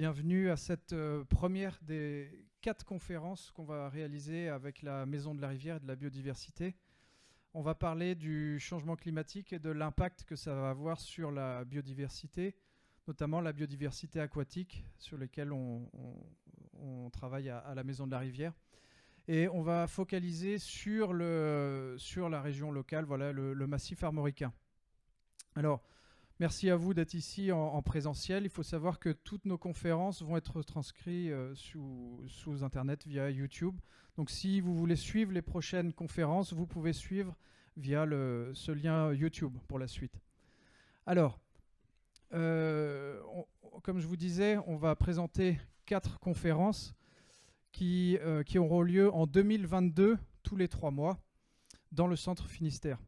Bienvenue à cette première des 4 conférences qu'on va réaliser avec la Maison de la Rivière et de la biodiversité. On va parler du changement climatique et de l'impact que ça va avoir sur la biodiversité, notamment la biodiversité aquatique sur laquelle on travaille à la Maison de la Rivière. Et on va focaliser sur la région locale, voilà, le massif armoricain. Alors, merci à vous d'être ici en présentiel. Il faut savoir que toutes nos conférences vont être transcrites sous Internet via YouTube. Donc si vous voulez suivre les prochaines conférences, vous pouvez suivre via ce lien YouTube pour la suite. Alors, comme je vous disais, on va présenter 4 conférences qui auront lieu en 2022, tous les 3 mois, dans le centre Finistère.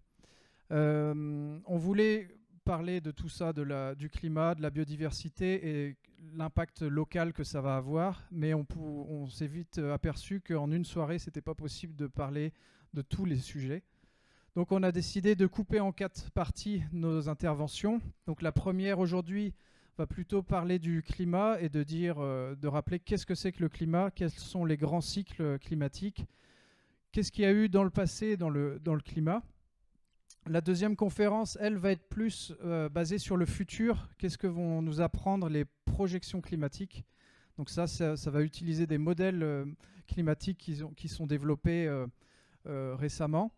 On voulait parler de tout ça, du climat, de la biodiversité et l'impact local que ça va avoir, mais on s'est vite aperçu qu'en une soirée, ce n'était pas possible de parler de tous les sujets. Donc on a décidé de couper en 4 parties nos interventions. Donc la première aujourd'hui va plutôt parler du climat et de rappeler qu'est-ce que c'est que le climat, quels sont les grands cycles climatiques, qu'est-ce qu'il y a eu dans le passé dans le climat. La deuxième conférence, elle, va être plus basée sur le futur. Qu'est-ce que vont nous apprendre les projections climatiques? Donc ça va utiliser des modèles climatiques qui sont développés récemment.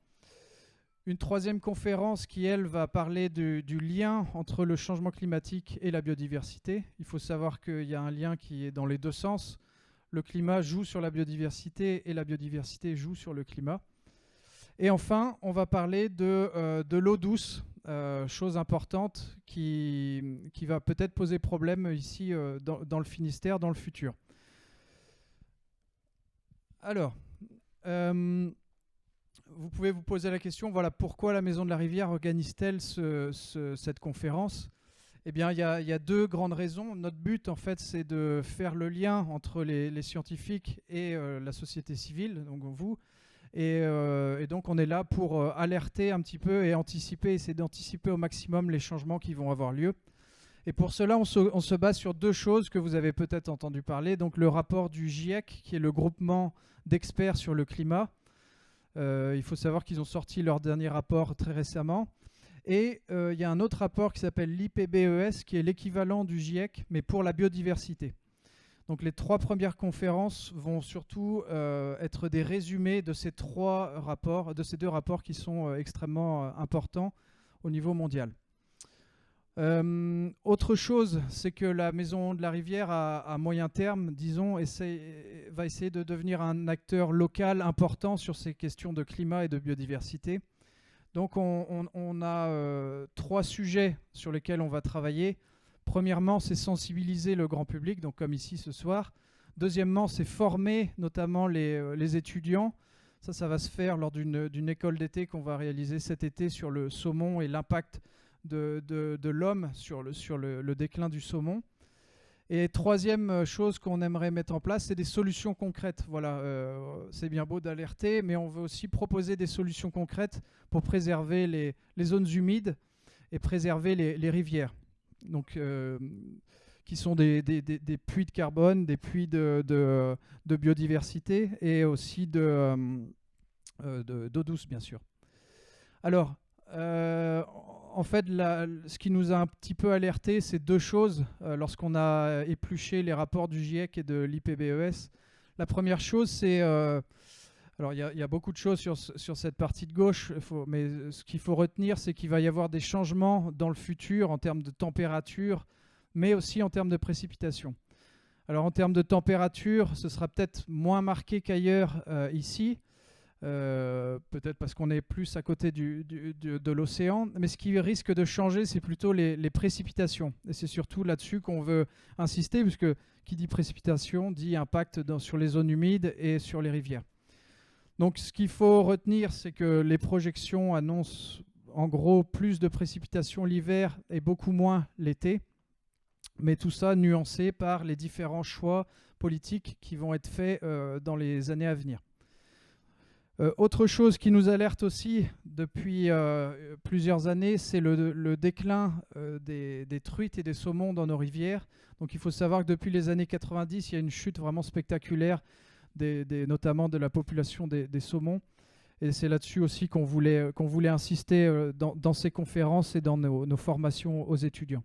Une troisième conférence qui, elle, va parler du lien entre le changement climatique et la biodiversité. Il faut savoir qu'il y a un lien qui est dans les deux sens. Le climat joue sur la biodiversité et la biodiversité joue sur le climat. Et enfin, on va parler de l'eau douce, chose importante qui va peut-être poser problème ici dans le Finistère dans le futur. Alors, vous pouvez vous poser la question, voilà, pourquoi la Maison de la Rivière organise-t-elle cette conférence? Eh bien, il y a 2 grandes raisons. Notre but, en fait, c'est de faire le lien entre les scientifiques et la société civile, donc vous. Et donc on est là pour alerter un petit peu et essayer d'anticiper au maximum les changements qui vont avoir lieu. Et pour cela, on se base sur 2 choses que vous avez peut-être entendu parler. Donc le rapport du GIEC, qui est le groupement d'experts sur le climat. Il faut savoir qu'ils ont sorti leur dernier rapport très récemment. Et il y a un autre rapport qui s'appelle l'IPBES, qui est l'équivalent du GIEC, mais pour la biodiversité. Donc les 3 premières conférences vont surtout être des résumés de ces 2 rapports qui sont extrêmement importants au niveau mondial. Autre chose, c'est que la Maison de la Rivière, à moyen terme, disons, va essayer de devenir un acteur local important sur ces questions de climat et de biodiversité. Donc on a 3 sujets sur lesquels on va travailler. Premièrement, c'est sensibiliser le grand public, donc comme ici ce soir. Deuxièmement, c'est former notamment les étudiants. Ça va se faire lors d'une école d'été qu'on va réaliser cet été sur le saumon et l'impact de l'homme sur le déclin du saumon. Et troisième chose qu'on aimerait mettre en place, c'est des solutions concrètes. Voilà, c'est bien beau d'alerter, mais on veut aussi proposer des solutions concrètes pour préserver les zones humides et préserver les rivières. Donc, qui sont des puits de carbone, des puits de biodiversité et aussi d'eau douce, bien sûr. Alors, en fait, ce qui nous a un petit peu alerté, c'est 2 choses lorsqu'on a épluché les rapports du GIEC et de l'IPBES. La première chose, c'est... alors, il y a beaucoup de choses sur cette partie de gauche, mais ce qu'il faut retenir, c'est qu'il va y avoir des changements dans le futur en termes de température, mais aussi en termes de précipitation. Alors, en termes de température, ce sera peut-être moins marqué qu'ailleurs ici, peut-être parce qu'on est plus à côté de l'océan, mais ce qui risque de changer, c'est plutôt les précipitations. Et c'est surtout là-dessus qu'on veut insister, puisque qui dit précipitation dit impact sur les zones humides et sur les rivières. Donc ce qu'il faut retenir, c'est que les projections annoncent en gros plus de précipitations l'hiver et beaucoup moins l'été, mais tout ça nuancé par les différents choix politiques qui vont être faits dans les années à venir. Autre chose qui nous alerte aussi depuis plusieurs années, c'est le déclin des truites et des saumons dans nos rivières. Donc il faut savoir que depuis les années 90, il y a une chute vraiment spectaculaire, notamment de la population des saumons. Et c'est là-dessus aussi qu'on voulait insister dans ces conférences et dans nos formations aux étudiants.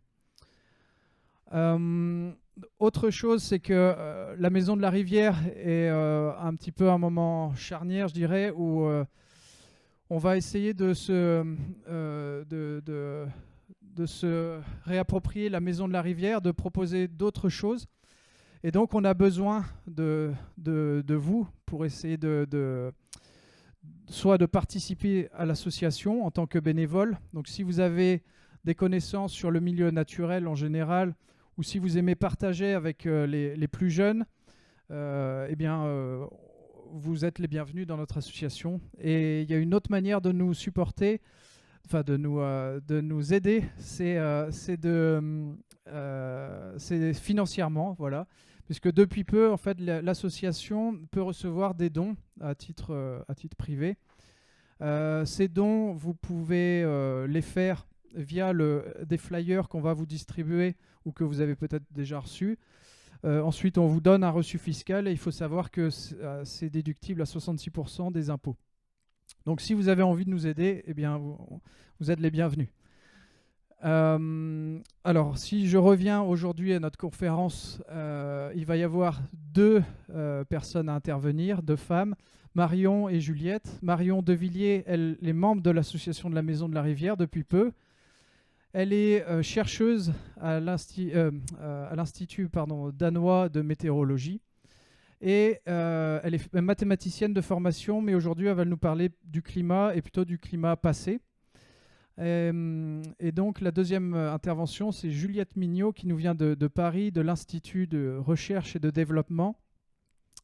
Autre chose, c'est que la Maison de la Rivière est un petit peu un moment charnière, je dirais, où on va essayer de se réapproprier la Maison de la Rivière, de proposer d'autres choses. Et donc, on a besoin de vous pour essayer soit de participer à l'association en tant que bénévole. Donc, si vous avez des connaissances sur le milieu naturel en général, ou si vous aimez partager avec les plus jeunes, eh bien, vous êtes les bienvenus dans notre association. Et il y a une autre manière de nous supporter, enfin de nous aider, c'est financièrement, voilà. Puisque depuis peu, en fait, l'association peut recevoir des dons à titre privé. Ces dons, vous pouvez les faire via des flyers qu'on va vous distribuer ou que vous avez peut-être déjà reçus. Ensuite, on vous donne un reçu fiscal et il faut savoir que c'est déductible à 66% des impôts. Donc, si vous avez envie de nous aider, eh bien, vous êtes les bienvenus. Alors, si je reviens aujourd'hui à notre conférence, il va y avoir deux personnes à intervenir, deux femmes, Marion et Juliette. Marion Devilliers, elle est membre de l'association de la Maison de la Rivière depuis peu. Elle est chercheuse à l'Institut danois de météorologie et elle est mathématicienne de formation, mais aujourd'hui elle va nous parler du climat et plutôt du climat passé. Et donc la deuxième intervention, c'est Juliette Mignot qui nous vient de Paris, de l'Institut de recherche et de développement.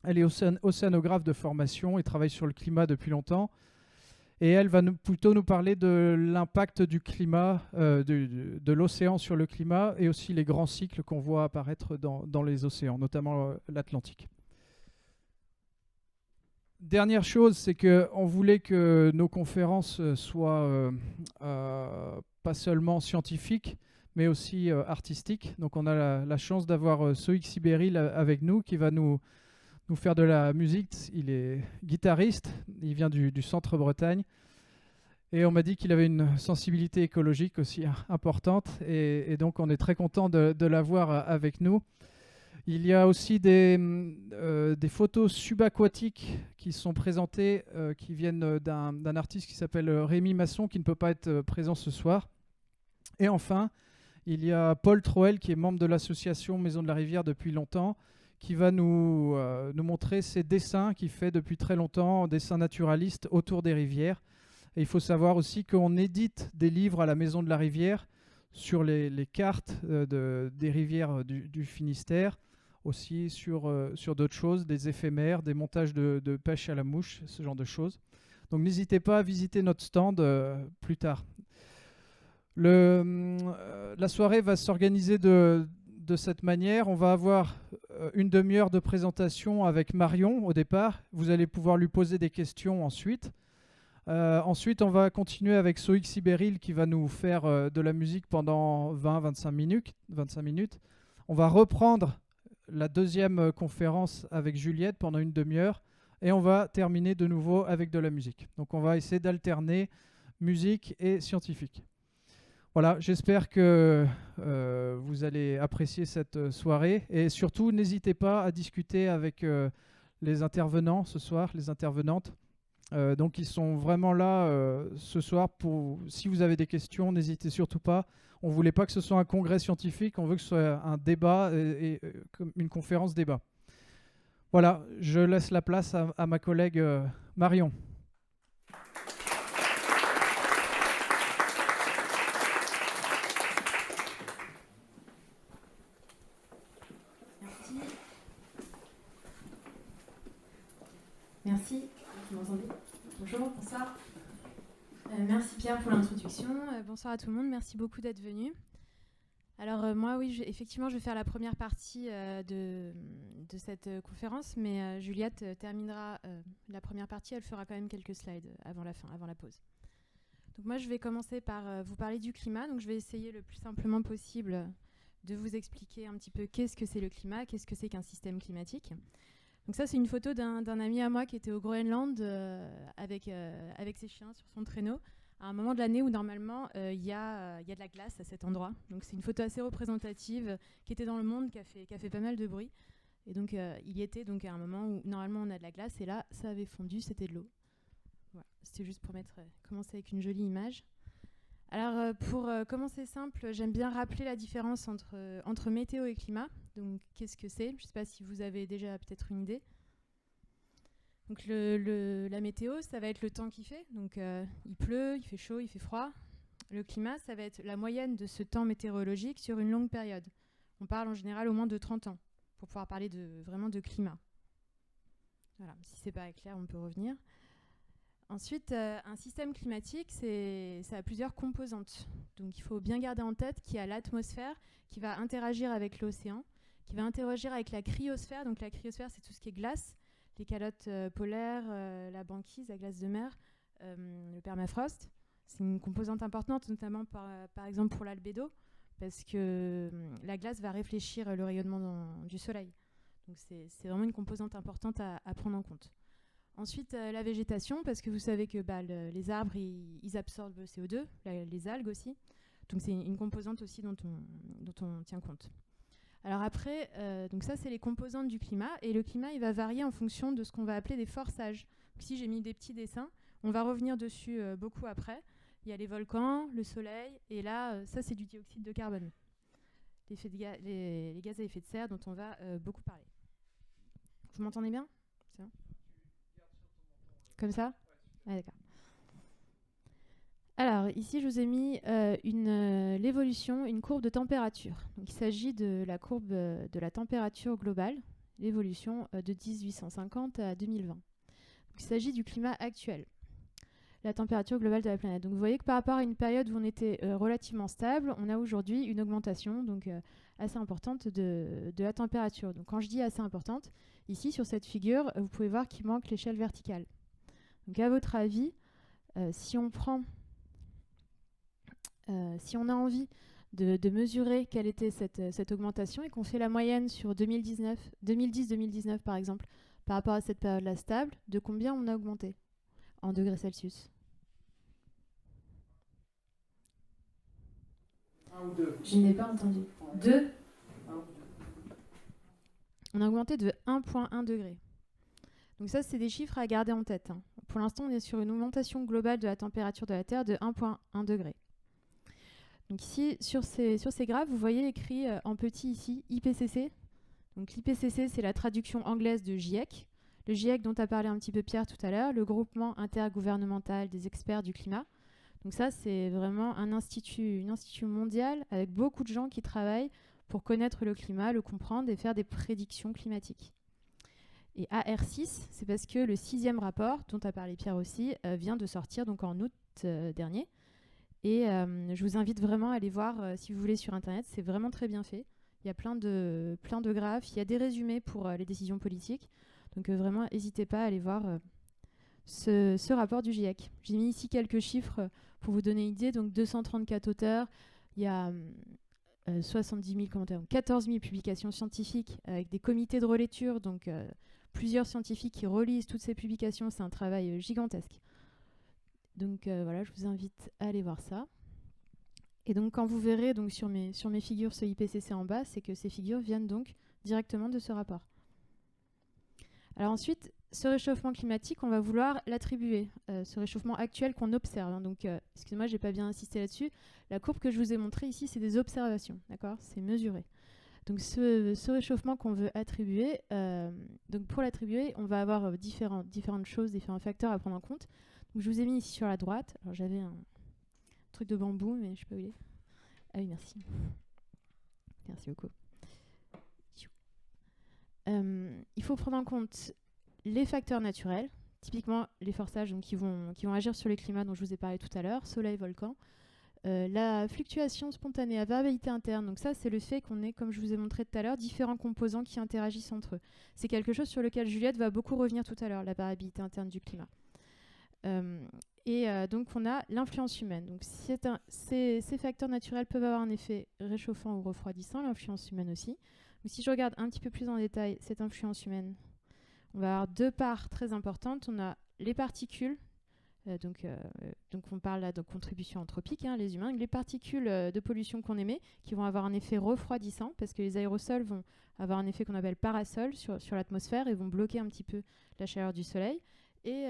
Elle est océanographe de formation et travaille sur le climat depuis longtemps. Et elle va plutôt nous parler de l'impact du climat, de l'océan sur le climat et aussi les grands cycles qu'on voit apparaître dans les océans, notamment l'Atlantique. Dernière chose, c'est qu'on voulait que nos conférences soient pas seulement scientifiques, mais aussi artistiques. Donc on a la chance d'avoir Soïk Sibéril avec nous qui va nous faire de la musique. Il est guitariste, il vient du centre-Bretagne. Et on m'a dit qu'il avait une sensibilité écologique aussi importante. Et donc on est très content de l'avoir avec nous. Il y a aussi des photos subaquatiques qui sont présentées, qui viennent d'un artiste qui s'appelle Rémi Masson, qui ne peut pas être présent ce soir. Et enfin, il y a Paul Troel, qui est membre de l'association Maison de la Rivière depuis longtemps, qui va nous montrer ses dessins qu'il fait depuis très longtemps, dessins naturalistes autour des rivières. Et il faut savoir aussi qu'on édite des livres à la Maison de la Rivière sur les cartes des rivières du Finistère, aussi sur d'autres choses, des éphémères, des montages de pêche à la mouche, ce genre de choses. Donc n'hésitez pas à visiter notre stand plus tard. La soirée va s'organiser de cette manière. On va avoir une demi-heure de présentation avec Marion au départ. Vous allez pouvoir lui poser des questions ensuite. Ensuite, on va continuer avec Soïk Sibéril qui va nous faire de la musique pendant 20-25 minutes. On va reprendre la deuxième conférence avec Juliette pendant une demi-heure et on va terminer de nouveau avec de la musique. Donc on va essayer d'alterner musique et scientifique. Voilà, j'espère que vous allez apprécier cette soirée et surtout n'hésitez pas à discuter avec les intervenants ce soir, les intervenantes. Donc ils sont vraiment là ce soir pour, si vous avez des questions, n'hésitez surtout pas. On ne voulait pas que ce soit un congrès scientifique, on veut que ce soit un débat et une conférence débat. Voilà, je laisse la place à ma collègue Marion. Merci. Vous m'entendez ? Bonjour, bonsoir. Merci Pierre pour l'introduction. Bonsoir à tout le monde, merci beaucoup d'être venu. Alors moi, oui, effectivement, je vais faire la première partie de cette conférence, mais Juliette terminera la première partie. Elle fera quand même quelques slides avant la fin, avant la pause. Donc moi, je vais commencer par vous parler du climat. Donc je vais essayer le plus simplement possible de vous expliquer un petit peu qu'est-ce que c'est le climat, qu'est-ce que c'est qu'un système climatique. Donc ça, c'est une photo d'un ami à moi qui était au Groenland avec ses chiens sur son traîneau, à un moment de l'année où normalement il y a de la glace à cet endroit. Donc c'est une photo assez représentative qui était dans Le Monde, qui a fait pas mal de bruit. Et donc il y était donc à un moment où normalement on a de la glace, et là ça avait fondu, c'était de l'eau. Voilà. C'était juste pour commencer avec une jolie image. Alors pour commencer simple, j'aime bien rappeler la différence entre météo et climat. Donc qu'est-ce que c'est ? Je ne sais pas si vous avez déjà peut-être une idée. Donc la météo, ça va être le temps qu'il fait. Donc il pleut, il fait chaud, il fait froid. Le climat, ça va être la moyenne de ce temps météorologique sur une longue période. On parle en général au moins de 30 ans pour pouvoir parler vraiment de climat. Voilà, si ce n'est pas clair, on peut revenir. Ensuite, un système climatique, ça a plusieurs composantes. Donc il faut bien garder en tête qu'il y a l'atmosphère qui va interagir avec l'océan, qui va interagir avec la cryosphère. Donc la cryosphère, c'est tout ce qui est glace, les calottes polaires, la banquise, la glace de mer, le permafrost. C'est une composante importante, notamment par exemple pour l'albédo, parce que la glace va réfléchir le rayonnement du soleil. Donc c'est vraiment une composante importante à prendre en compte. Ensuite, la végétation, parce que vous savez que les arbres, ils absorbent le CO2, les algues aussi. Donc c'est une composante aussi dont on tient compte. Alors après, donc ça, c'est les composantes du climat. Et le climat, il va varier en fonction de ce qu'on va appeler des forçages. Donc, si j'ai mis des petits dessins, on va revenir dessus beaucoup après. Il y a les volcans, le soleil, et là, ça, c'est du dioxyde de carbone. Les gaz à effet de serre dont on va beaucoup parler. Vous m'entendez bien ? C'est bon ? Comme ça ? Ah, d'accord. Alors, ici, je vous ai mis l'évolution, une courbe de température. Donc, il s'agit de la courbe de la température globale, l'évolution de 1850 à 2020. Donc, il s'agit du climat actuel, la température globale de la planète. Donc, vous voyez que par rapport à une période où on était relativement stable, on a aujourd'hui une augmentation donc, assez importante de la température. Donc, quand je dis assez importante, ici, sur cette figure, vous pouvez voir qu'il manque l'échelle verticale. Donc, à votre avis, si on a envie de mesurer quelle était cette augmentation et qu'on fait la moyenne sur 2010-2019 par exemple, par rapport à cette période-là stable, de combien on a augmenté en degrés Celsius ? 1 ou 2. Je n'ai pas entendu. 2 ? On a augmenté de 1,1 degré. Donc ça, c'est des chiffres à garder en tête. Hein. Pour l'instant, on est sur une augmentation globale de la température de la Terre de 1,1 degré. Donc ici, sur ces graphes, vous voyez écrit en petit ici, IPCC. Donc l'IPCC, c'est la traduction anglaise de GIEC. Le GIEC dont a parlé un petit peu Pierre tout à l'heure, le groupement intergouvernemental des experts du climat. Donc ça, c'est vraiment un institut mondial avec beaucoup de gens qui travaillent pour connaître le climat, le comprendre et faire des prédictions climatiques. Et AR6, c'est parce que le 6e rapport, dont a parlé Pierre aussi, vient de sortir donc en août dernier. Et je vous invite vraiment à aller voir, si vous voulez, sur Internet. C'est vraiment très bien fait. Il y a plein de graphes. Il y a des résumés pour les décisions politiques. Donc vraiment, n'hésitez pas à aller voir ce rapport du GIEC. J'ai mis ici quelques chiffres pour vous donner une idée. Donc 234 auteurs. Il y a 70 000 commentaires. 14 000 publications scientifiques avec des comités de relecture. Donc plusieurs scientifiques qui relisent toutes ces publications. C'est un travail gigantesque. Donc voilà, je vous invite à aller voir ça. Et donc quand vous verrez donc, sur mes figures ce IPCC en bas, c'est que ces figures viennent donc directement de ce rapport. Alors ensuite, ce réchauffement climatique, on va vouloir l'attribuer, ce réchauffement actuel qu'on observe. Hein. Donc excusez-moi, j'ai pas bien insisté là-dessus. La courbe que je vous ai montrée ici, c'est des observations, d'accord ? C'est mesuré. Donc ce réchauffement qu'on veut attribuer, donc pour l'attribuer, on va avoir différentes choses, différents facteurs à prendre en compte. Donc je vous ai mis ici sur la droite. Alors j'avais un truc de bambou, mais je sais pas où il est. Ah oui, merci. Merci beaucoup. Il faut prendre en compte les facteurs naturels, typiquement les forçages donc, qui vont agir sur les climats dont je vous ai parlé tout à l'heure, soleil, volcan. la fluctuation spontanée, la variabilité interne. Donc ça, c'est le fait qu'on ait, comme je vous ai montré tout à l'heure, différents composants qui interagissent entre eux. C'est quelque chose sur lequel Juliette va beaucoup revenir tout à l'heure, la variabilité interne du climat. Donc on a l'influence humaine. Donc ces facteurs naturels peuvent avoir un effet réchauffant ou refroidissant, l'influence humaine aussi. Donc si je regarde un petit peu plus en détail cette influence humaine, on va avoir deux parts très importantes. On a les particules, donc on parle là de contribution anthropique, hein, les humains, les particules de pollution qu'on émet, qui vont avoir un effet refroidissant, parce que les aérosols vont avoir un effet qu'on appelle parasol sur l'atmosphère et vont bloquer un petit peu la chaleur du soleil. Et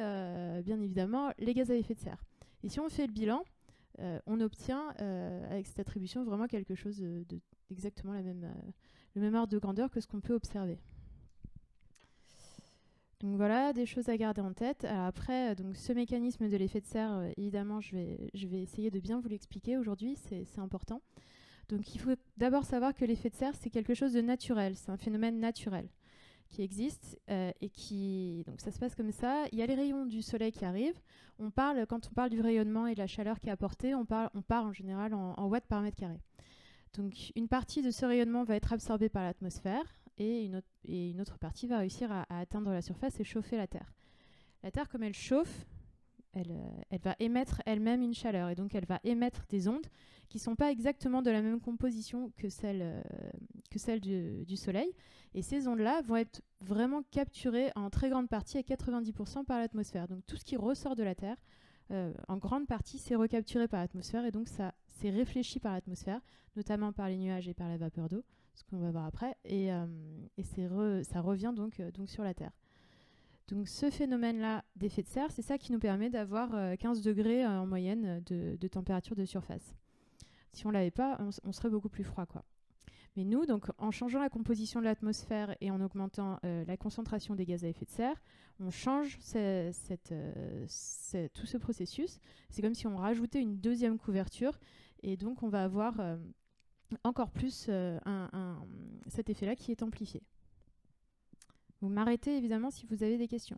bien évidemment les gaz à effet de serre. Et si on fait le bilan, on obtient avec cette attribution vraiment quelque chose d'exactement le même ordre de grandeur que ce qu'on peut observer. Donc voilà, des choses à garder en tête. Alors après, donc ce mécanisme de l'effet de serre, évidemment, je vais essayer de bien vous l'expliquer aujourd'hui, c'est important. Donc il faut d'abord savoir que l'effet de serre, c'est quelque chose de naturel, c'est un phénomène naturel qui existe et donc ça se passe comme ça. Il y a les rayons du soleil qui arrivent. Quand on parle du rayonnement et de la chaleur qui est apportée, on parle en général en watts par mètre carré. Donc une partie de ce rayonnement va être absorbée par l'atmosphère et une autre partie va réussir à atteindre la surface et chauffer la Terre. La Terre, comme elle chauffe, elle va émettre elle-même une chaleur et donc elle va émettre des ondes qui ne sont pas exactement de la même composition que celles du Soleil. Et ces ondes-là vont être vraiment capturées en très grande partie, à 90% par l'atmosphère. Donc tout ce qui ressort de la Terre, en grande partie, c'est recapturé par l'atmosphère et donc ça c'est réfléchi par l'atmosphère, notamment par les nuages et par la vapeur d'eau, ce qu'on va voir après, et ça revient donc sur la Terre. Donc ce phénomène-là d'effet de serre, c'est ça qui nous permet d'avoir 15 degrés en moyenne de température de surface. Si on ne l'avait pas, on serait beaucoup plus froid, quoi. Mais nous, donc, en changeant la composition de l'atmosphère et en augmentant la concentration des gaz à effet de serre, on change tout ce processus. C'est comme si on rajoutait une deuxième couverture et donc on va avoir encore plus cet effet-là qui est amplifié. Vous m'arrêtez évidemment si vous avez des questions.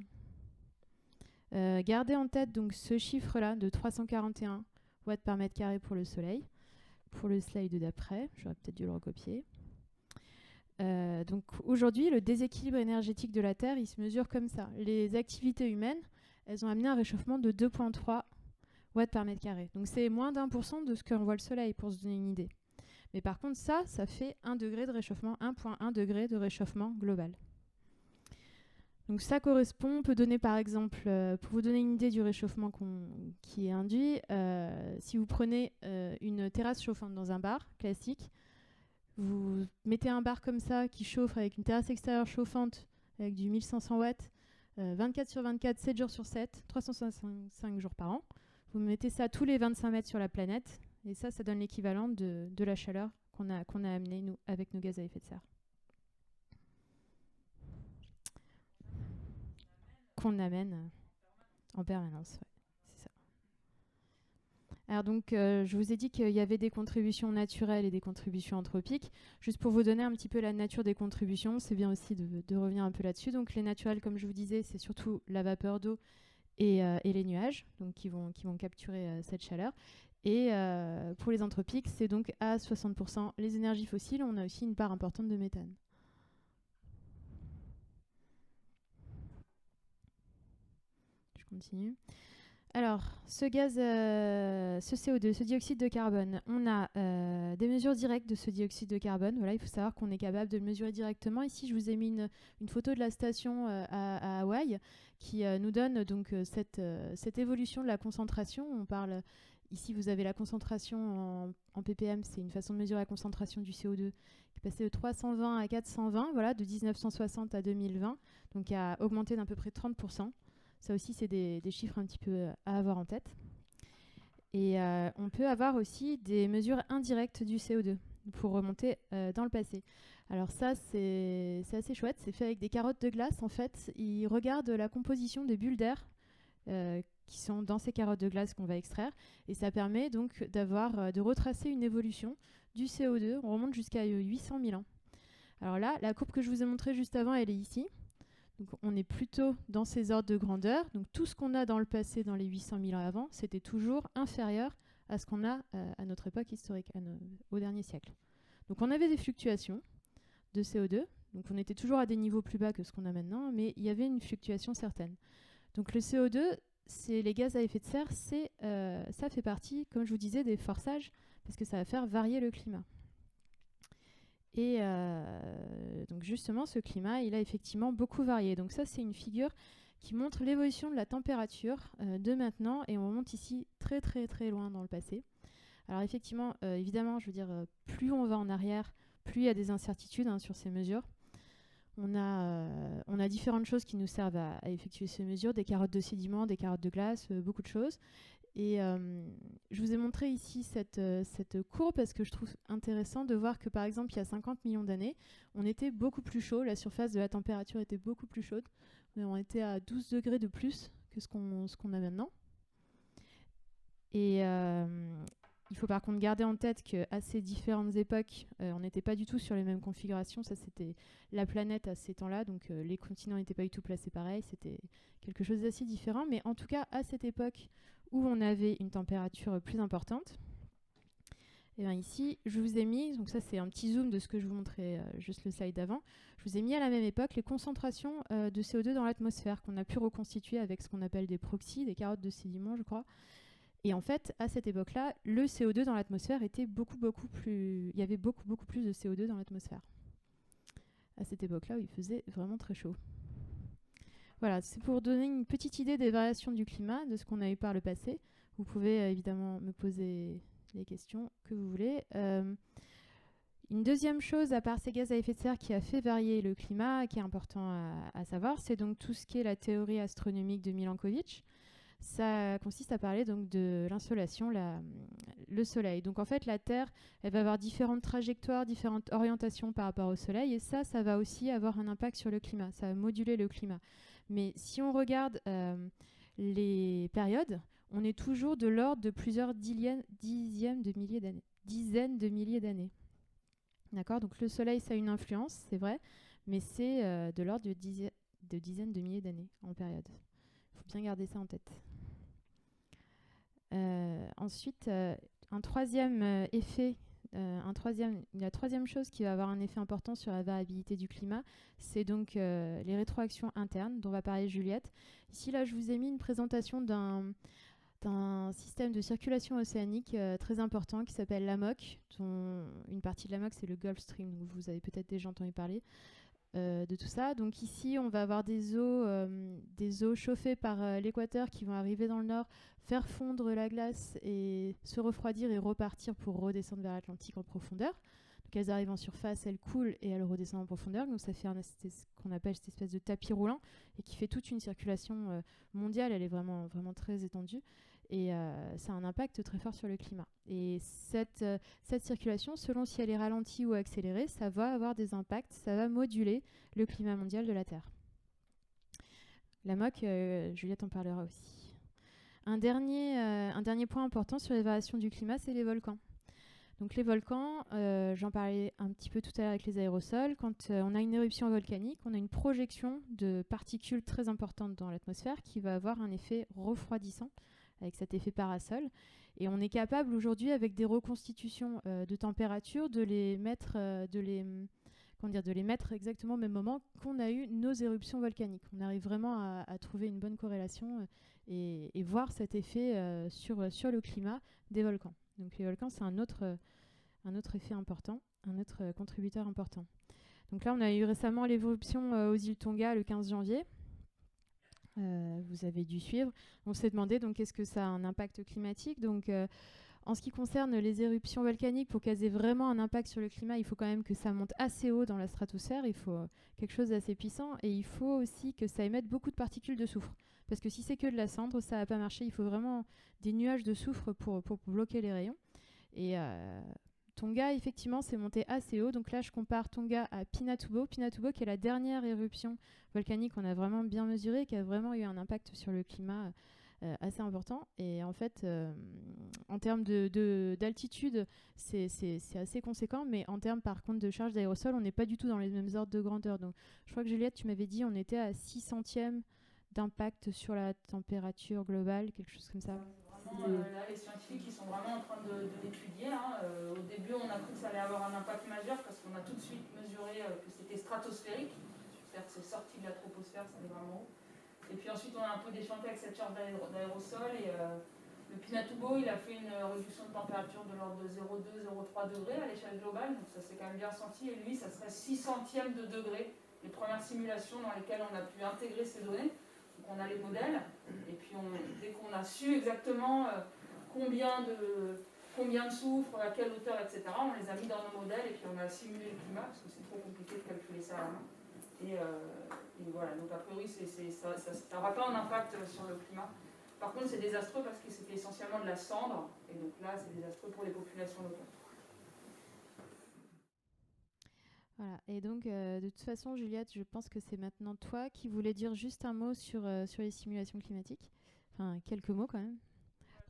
Gardez en tête donc ce chiffre-là de 341 watts par mètre carré pour le Soleil. Pour le slide d'après, j'aurais peut-être dû le recopier. Donc aujourd'hui, le déséquilibre énergétique de la Terre, il se mesure comme ça. Les activités humaines, elles ont amené un réchauffement de 2,3 watts par mètre carré. Donc c'est moins d'1% de ce qu'envoie le Soleil, pour se donner une idée. Mais par contre, ça fait 1 degré de réchauffement, 1,1 degré de réchauffement global. Donc ça correspond, on peut donner par exemple, pour vous donner une idée du réchauffement qui est induit, si vous prenez une terrasse chauffante dans un bar classique, vous mettez un bar comme ça qui chauffe avec une terrasse extérieure chauffante avec du 1500 watts, 24 sur 24, 7 jours sur 7, 365 jours par an. Vous mettez ça tous les 25 mètres sur la planète et ça donne l'équivalent de la chaleur qu'on a amenée nous, avec nos gaz à effet de serre. Qu'on amène en permanence, ouais, c'est ça. Alors donc, je vous ai dit qu'il y avait des contributions naturelles et des contributions anthropiques. Juste pour vous donner un petit peu la nature des contributions, c'est bien aussi de revenir un peu là-dessus. Donc les naturelles, comme je vous disais, c'est surtout la vapeur d'eau et les nuages, donc qui vont capturer cette chaleur. Et pour les anthropiques, c'est donc à 60% les énergies fossiles. On a aussi une part importante de méthane. Continue. Alors, ce gaz, ce CO2, ce dioxyde de carbone, on a des mesures directes de ce dioxyde de carbone. Voilà, il faut savoir qu'on est capable de le mesurer directement. Ici, je vous ai mis une photo de la station à Hawaï qui nous donne donc cette évolution de la concentration. On parle, ici, vous avez la concentration en ppm, c'est une façon de mesurer la concentration du CO2 qui est passée de 320 à 420, voilà, de 1960 à 2020, donc qui a augmenté d'à peu près 30%. Ça aussi, c'est des chiffres un petit peu à avoir en tête. Et on peut avoir aussi des mesures indirectes du CO2 pour remonter dans le passé. Alors ça, c'est assez chouette. C'est fait avec des carottes de glace. En fait, ils regardent la composition des bulles d'air qui sont dans ces carottes de glace qu'on va extraire. Et ça permet donc de retracer une évolution du CO2. On remonte jusqu'à 800 000 ans. Alors là, la courbe que je vous ai montrée juste avant, elle est ici. Donc on est plutôt dans ces ordres de grandeur. Donc tout ce qu'on a dans le passé, dans les 800 000 ans avant, c'était toujours inférieur à ce qu'on a à notre époque historique, au dernier siècle. Donc on avait des fluctuations de CO2, donc on était toujours à des niveaux plus bas que ce qu'on a maintenant, mais il y avait une fluctuation certaine. Donc le CO2, c'est les gaz à effet de serre, ça fait partie, comme je vous disais, des forçages, parce que ça va faire varier le climat. Et donc justement, ce climat, il a effectivement beaucoup varié. Donc ça, c'est une figure qui montre l'évolution de la température de maintenant, et on monte ici très très très loin dans le passé. Alors effectivement, évidemment, je veux dire, plus on va en arrière, plus il y a des incertitudes sur ces mesures. On a différentes choses qui nous servent à effectuer ces mesures, des carottes de sédiments, des carottes de glace, beaucoup de choses. Et je vous ai montré ici cette courbe parce que je trouve intéressant de voir que par exemple il y a 50 millions d'années, on était beaucoup plus chaud, la surface de la température était beaucoup plus chaude, mais on était à 12 degrés de plus que ce qu'on a maintenant. Et il faut par contre garder en tête qu'à ces différentes époques, on n'était pas du tout sur les mêmes configurations. Ça, c'était la planète à ces temps-là, donc les continents n'étaient pas du tout placés pareil. C'était quelque chose d'assez différent. Mais en tout cas, à cette époque où on avait une température plus importante, et bien ici, je vous ai mis, donc ça c'est un petit zoom de ce que je vous montrais juste le slide d'avant, je vous ai mis à la même époque les concentrations de CO2 dans l'atmosphère qu'on a pu reconstituer avec ce qu'on appelle des proxys, des carottes de sédiments, je crois. Et en fait, à cette époque-là, le CO2 dans l'atmosphère était beaucoup plus... Il y avait beaucoup plus de CO2 dans l'atmosphère. À cette époque-là où il faisait vraiment très chaud. Voilà, c'est pour donner une petite idée des variations du climat, de ce qu'on a eu par le passé. Vous pouvez évidemment me poser les questions que vous voulez. Une deuxième chose, à part ces gaz à effet de serre qui a fait varier le climat, qui est important à savoir, c'est donc tout ce qui est la théorie astronomique de Milankovitch. Ça consiste à parler donc de l'insolation, le Soleil. Donc en fait, la Terre, elle va avoir différentes trajectoires, différentes orientations par rapport au Soleil, et ça va aussi avoir un impact sur le climat. Ça va moduler le climat. Mais si on regarde les périodes, on est toujours de l'ordre de plusieurs dizaines de milliers d'années. D'accord ? Donc le Soleil, ça a une influence, c'est vrai, mais c'est de l'ordre de dizaines de milliers d'années en période. Il faut bien garder ça en tête. Ensuite, un troisième effet, la troisième chose qui va avoir un effet important sur la variabilité du climat, c'est donc les rétroactions internes dont va parler Juliette. Ici, là, je vous ai mis une présentation d'un système de circulation océanique très important qui s'appelle l'AMOC, dont une partie de l'AMOC, c'est le Gulf Stream, donc vous avez peut-être déjà entendu parler. De tout ça. Donc ici, on va avoir des eaux chauffées par l'équateur qui vont arriver dans le nord, faire fondre la glace et se refroidir et repartir pour redescendre vers l'Atlantique en profondeur. Donc elles arrivent en surface, elles coulent et elles redescendent en profondeur. Donc ça fait ce qu'on appelle cette espèce de tapis roulant et qui fait toute une circulation mondiale. Elle est vraiment très étendue. Et ça a un impact très fort sur le climat. Et cette circulation, selon si elle est ralentie ou accélérée, ça va avoir des impacts, ça va moduler le climat mondial de la Terre. La MOC, Juliette en parlera aussi. Un dernier point important sur les variations du climat, c'est les volcans. Donc les volcans, j'en parlais un petit peu tout à l'heure avec les aérosols, quand on a une éruption volcanique, on a une projection de particules très importantes dans l'atmosphère qui va avoir un effet refroidissant, avec cet effet parasol. Et on est capable aujourd'hui, avec des reconstitutions de température, de les mettre exactement au même moment qu'on a eu nos éruptions volcaniques. On arrive vraiment à trouver une bonne corrélation et voir cet effet sur le climat des volcans. Donc les volcans, c'est un autre effet important, un autre contributeur important. Donc là, on a eu récemment l'éruption aux îles Tonga le 15 janvier. Vous avez dû suivre. On s'est demandé donc est-ce que ça a un impact climatique. Donc en ce qui concerne les éruptions volcaniques, pour qu'elles aient vraiment un impact sur le climat, il faut quand même que ça monte assez haut dans la stratosphère. Il faut quelque chose d'assez puissant et il faut aussi que ça émette beaucoup de particules de soufre. Parce que si c'est que de la cendre, ça ne va pas marcher. Il faut vraiment des nuages de soufre pour bloquer les rayons. Et Tonga, effectivement, c'est monté assez haut. Donc là, je compare Tonga à Pinatubo. Pinatubo, qui est la dernière éruption volcanique qu'on a vraiment bien mesurée, qui a vraiment eu un impact sur le climat assez important. Et en fait, en termes d'altitude, c'est assez conséquent. Mais en termes, par contre, de charge d'aérosol, on n'est pas du tout dans les mêmes ordres de grandeur. Donc, je crois que Juliette, tu m'avais dit on était à 6 centièmes d'impact sur la température globale, quelque chose comme ça. Là, les scientifiques ils sont vraiment en train de l'étudier. Hein. Au début, on a cru que ça allait avoir un impact majeur parce qu'on a tout de suite mesuré que c'était stratosphérique, c'est-à-dire que c'est sorti de la troposphère, ça allait vraiment haut. Et puis ensuite, on a un peu déchanté avec cette charge d'aérosol et le Pinatubo, il a fait une réduction de température de l'ordre de 0,2-0,3 degrés à l'échelle globale, donc ça s'est quand même bien senti. Et lui, ça serait 6 centièmes de degré, les premières simulations dans lesquelles on a pu intégrer ces données. Donc on a les modèles, et puis dès qu'on a su exactement combien de soufre, à quelle hauteur, etc., on les a mis dans nos modèles, et puis on a simulé le climat, parce que c'est trop compliqué de calculer ça à la main. Et voilà, donc a priori, ça n'aura pas un impact sur le climat. Par contre, c'est désastreux parce que c'était essentiellement de la cendre, et donc là, c'est désastreux pour les populations locales. Voilà, et donc de toute façon, Juliette, je pense que c'est maintenant toi qui voulais dire juste un mot sur les simulations climatiques. Enfin, quelques mots quand même.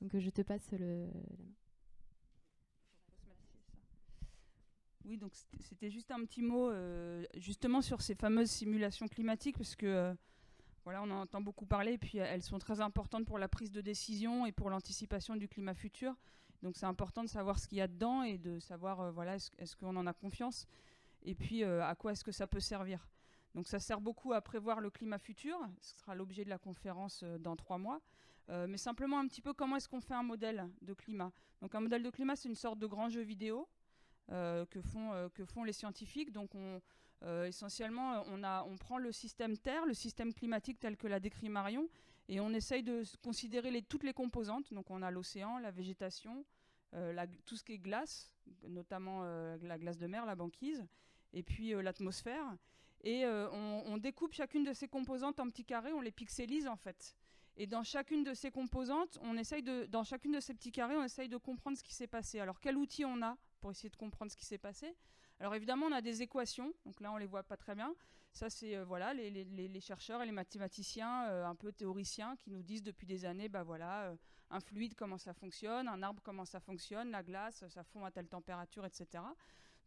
Donc je te passe la main. Oui, donc c'était juste un petit mot justement sur ces fameuses simulations climatiques, parce que voilà, on en entend beaucoup parler, et puis elles sont très importantes pour la prise de décision et pour l'anticipation du climat futur. Donc c'est important de savoir ce qu'il y a dedans et de savoir voilà, est-ce qu'on en a confiance, et puis à quoi est-ce que ça peut servir. Donc ça sert beaucoup à prévoir le climat futur, ce sera l'objet de la conférence dans 3 mois. Mais simplement un petit peu comment est-ce qu'on fait un modèle de climat. Donc un modèle de climat, c'est une sorte de grand jeu vidéo que font les scientifiques. Donc essentiellement, on prend le système Terre, le système climatique tel que l'a décrit Marion, et on essaye de considérer toutes les composantes. Donc on a l'océan, la végétation, tout ce qui est glace, notamment la glace de mer, la banquise, et puis l'atmosphère. Et on découpe chacune de ces composantes en petits carrés, on les pixelise en fait. Et dans chacune de ces composantes, dans chacune de ces petits carrés, on essaye de comprendre ce qui s'est passé. Alors, quel outil on a pour essayer de comprendre ce qui s'est passé? Alors, évidemment, on a des équations. Donc là, on ne les voit pas très bien. Ça, c'est voilà, les chercheurs et les mathématiciens un peu théoriciens qui nous disent depuis des années, bah voilà, un fluide, comment ça fonctionne, un arbre, comment ça fonctionne, la glace, ça fond à telle température, etc.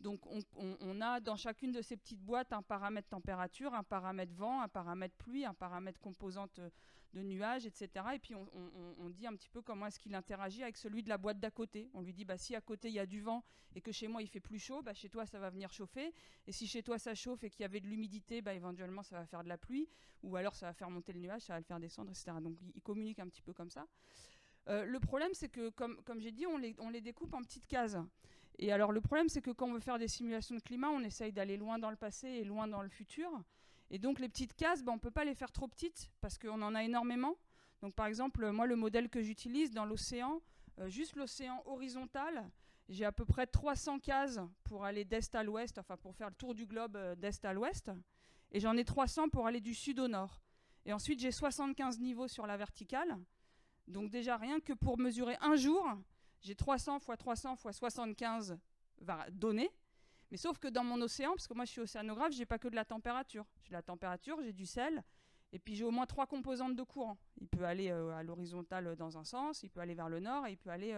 Donc, on a dans chacune de ces petites boîtes un paramètre température, un paramètre vent, un paramètre pluie, un paramètre composante de nuages, etc. Et puis, on dit un petit peu comment est-ce qu'il interagit avec celui de la boîte d'à côté. On lui dit, bah, si à côté, il y a du vent et que chez moi, il fait plus chaud, bah, chez toi, ça va venir chauffer. Et si chez toi, ça chauffe et qu'il y avait de l'humidité, bah, éventuellement, ça va faire de la pluie. Ou alors, ça va faire monter le nuage, ça va le faire descendre, etc. Donc, ils communiquent un petit peu comme ça. Le problème, c'est que, comme j'ai dit, on les découpe en petites cases. Et alors le problème, c'est que quand on veut faire des simulations de climat, on essaye d'aller loin dans le passé et loin dans le futur. Et donc les petites cases, on ne peut pas les faire trop petites parce qu'on en a énormément. Donc par exemple, moi, le modèle que j'utilise dans l'océan, juste l'océan horizontal, j'ai à peu près 300 cases pour aller d'est à l'ouest, enfin pour faire le tour du globe d'est à l'ouest. Et j'en ai 300 pour aller du sud au nord. Et ensuite, j'ai 75 niveaux sur la verticale. Donc déjà, rien que pour mesurer un jour, j'ai 300 x 300 x 75 données. Mais sauf que dans mon océan, parce que moi je suis océanographe, j'ai pas que de la température. J'ai de la température, j'ai du sel, et puis j'ai au moins 3 composantes de courant. Il peut aller à l'horizontale dans un sens, il peut aller vers le nord, et il peut aller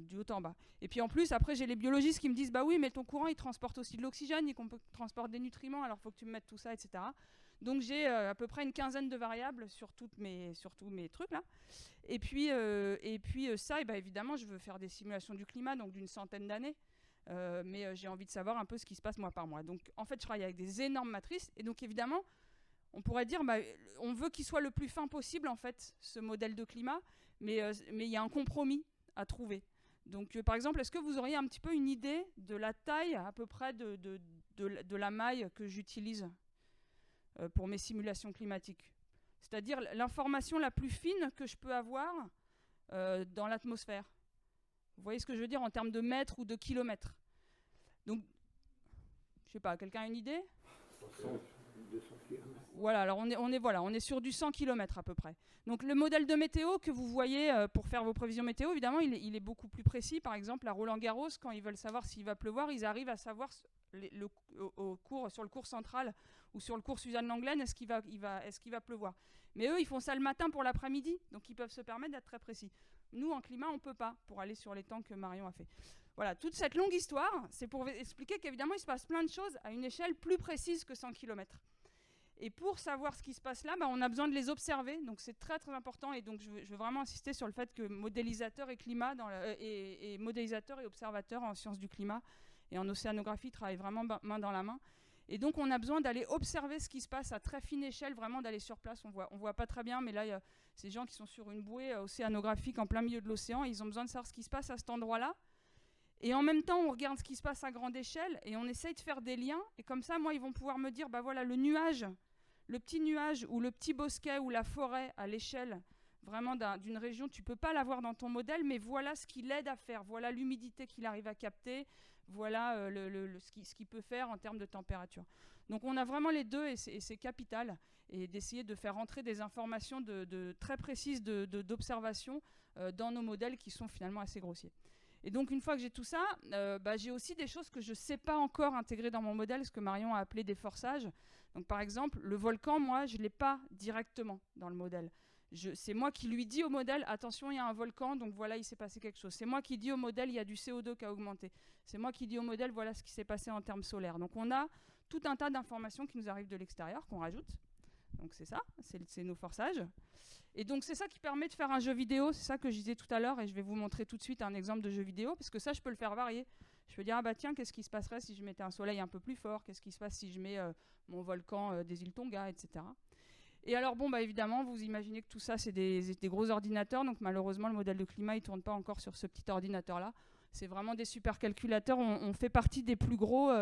du haut en bas. Et puis en plus, après, j'ai les biologistes qui me disent, bah oui, mais ton courant, il transporte aussi de l'oxygène, il transporte des nutriments, alors il faut que tu me mettes tout ça, etc. Donc j'ai à peu près une quinzaine de variables sur tous mes trucs là. Et puis ça, et bah, évidemment, je veux faire des simulations du climat, donc d'une centaine d'années. Mais j'ai envie de savoir un peu ce qui se passe mois par mois. Donc en fait, je travaille avec des énormes matrices. Et donc évidemment, on pourrait dire, bah, on veut qu'il soit le plus fin possible, en fait, ce modèle de climat. Mais il y a un compromis à trouver. Donc par exemple, est-ce que vous auriez un petit peu une idée de la taille à peu près de la maille que j'utilise pour mes simulations climatiques? C'est-à-dire l'information la plus fine que je peux avoir dans l'atmosphère. Vous voyez ce que je veux dire en termes de mètres ou de kilomètres? Donc, je sais pas, quelqu'un a une idée? 200 km. Voilà, alors on est sur du 100 km à peu près. Donc le modèle de météo que vous voyez pour faire vos prévisions météo, évidemment, il est beaucoup plus précis. Par exemple, à Roland-Garros, quand ils veulent savoir s'il va pleuvoir, ils arrivent à savoir sur le cours central ou sur le cours Suzanne-Lenglen, est-ce qu'il va pleuvoir. Mais eux, ils font ça le matin pour l'après-midi, donc ils peuvent se permettre d'être très précis. Nous, en climat, on ne peut pas, pour aller sur les temps que Marion a fait. Voilà, toute cette longue histoire, c'est pour expliquer qu'évidemment, il se passe plein de choses à une échelle plus précise que 100 km. Et pour savoir ce qui se passe là, on a besoin de les observer. Donc c'est très très important. Et donc je veux vraiment insister sur le fait que modélisateur et climat et modélisateur et observateur en sciences du climat et en océanographie travaillent vraiment main dans la main. Et donc on a besoin d'aller observer ce qui se passe à très fine échelle, vraiment d'aller sur place. On voit pas très bien, mais là il y a ces gens qui sont sur une bouée océanographique en plein milieu de l'océan. Ils ont besoin de savoir ce qui se passe à cet endroit-là. Et en même temps, on regarde ce qui se passe à grande échelle et on essaye de faire des liens. Et comme ça, moi, ils vont pouvoir me dire, voilà, le nuage, le petit nuage ou le petit bosquet ou la forêt à l'échelle vraiment d'une région, tu ne peux pas l'avoir dans ton modèle, mais voilà ce qu'il aide à faire. Voilà l'humidité qu'il arrive à capter. Voilà ce qu'il peut faire en termes de température. Donc on a vraiment les deux et c'est capital. Et d'essayer de faire rentrer des informations très précises d'observation dans nos modèles qui sont finalement assez grossiers. Et donc, une fois que j'ai tout ça, j'ai aussi des choses que je ne sais pas encore intégrer dans mon modèle, ce que Marion a appelé des forçages. Donc, par exemple, le volcan, moi, je ne l'ai pas directement dans le modèle. C'est moi qui lui dis au modèle, attention, il y a un volcan, donc voilà, il s'est passé quelque chose. C'est moi qui dis au modèle, il y a du CO2 qui a augmenté. C'est moi qui dis au modèle, voilà ce qui s'est passé en termes solaires. Donc, on a tout un tas d'informations qui nous arrivent de l'extérieur, qu'on rajoute. Donc, c'est ça, c'est nos forçages. Et donc, c'est ça qui permet de faire un jeu vidéo. C'est ça que je disais tout à l'heure et je vais vous montrer tout de suite un exemple de jeu vidéo parce que ça, je peux le faire varier. Je peux dire, tiens, qu'est-ce qui se passerait si je mettais un soleil un peu plus fort? Qu'est-ce qui se passe si je mets mon volcan des îles Tonga, etc. Et alors, évidemment, vous imaginez que tout ça, c'est des gros ordinateurs. Donc, malheureusement, le modèle de climat, il ne tourne pas encore sur ce petit ordinateur-là. C'est vraiment des supercalculateurs. On fait partie des plus gros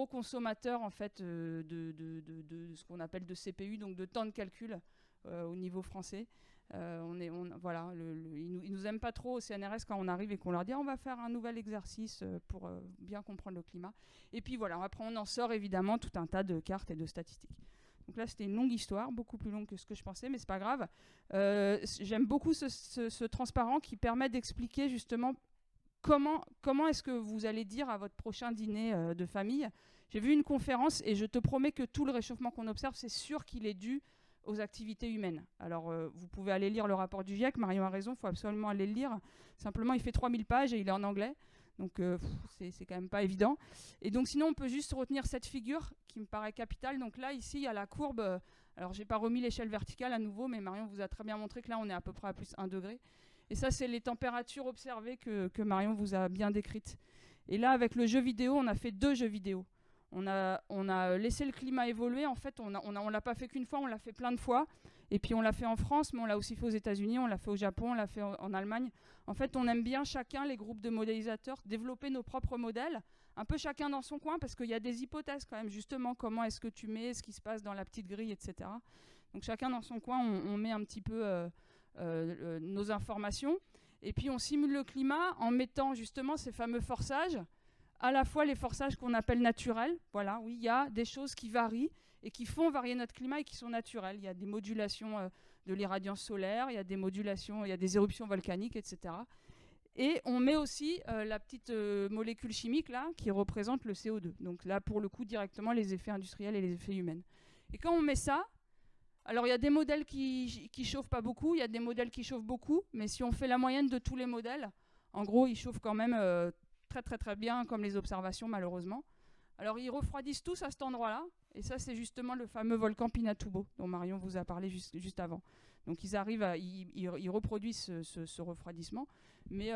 consommateurs, en fait, de ce qu'on appelle de CPU, donc de temps de calcul. Au niveau français, voilà, ils nous aiment pas trop au CNRS quand on arrive et qu'on leur dit on va faire un nouvel exercice pour bien comprendre le climat. Et puis voilà, après on en sort évidemment tout un tas de cartes et de statistiques. Donc là c'était une longue histoire, beaucoup plus longue que ce que je pensais, mais c'est pas grave. J'aime beaucoup ce transparent qui permet d'expliquer justement comment est-ce que vous allez dire à votre prochain dîner de famille. J'ai vu une conférence et je te promets que tout le réchauffement qu'on observe, c'est sûr qu'il est dû aux activités humaines. Alors, vous pouvez aller lire le rapport du GIEC, Marion a raison, il faut absolument aller le lire. Simplement, il fait 3000 pages et il est en anglais, donc c'est quand même pas évident. Et donc, sinon, on peut juste retenir cette figure qui me paraît capitale. Donc là, ici, il y a la courbe. Alors, j'ai pas remis l'échelle verticale à nouveau, mais Marion vous a très bien montré que là, on est à peu près à plus 1 degré. Et ça, c'est les températures observées que Marion vous a bien décrites. Et là, avec le jeu vidéo, on a fait 2 jeux vidéo. On a laissé le climat évoluer. En fait, on l'a pas fait qu'une fois, on l'a fait plein de fois. Et puis on l'a fait en France, mais on l'a aussi fait aux États-Unis, on l'a fait au Japon, on l'a fait en Allemagne. En fait, on aime bien chacun, les groupes de modélisateurs, développer nos propres modèles, un peu chacun dans son coin, parce qu'il y a des hypothèses quand même, justement, comment est-ce que tu mets, ce qui se passe dans la petite grille, etc. Donc chacun dans son coin, on met un petit peu nos informations. Et puis on simule le climat en mettant justement ces fameux forçages, à la fois les forçages qu'on appelle naturels. Voilà, oui, il y a des choses qui varient et qui font varier notre climat et qui sont naturelles. Il y a des modulations de l'irradiance solaire, il y a des modulations, il y a des éruptions volcaniques, etc. Et on met aussi la petite molécule chimique là qui représente le CO2. Donc là, pour le coup, directement les effets industriels et les effets humains. Et quand on met ça, alors il y a des modèles qui chauffent pas beaucoup, il y a des modèles qui chauffent beaucoup, mais si on fait la moyenne de tous les modèles, en gros, ils chauffent quand même très très très bien, comme les observations malheureusement. Alors ils refroidissent tous à cet endroit-là, et ça c'est justement le fameux volcan Pinatubo dont Marion vous a parlé juste avant. Donc ils arrivent ils reproduisent ce refroidissement, mais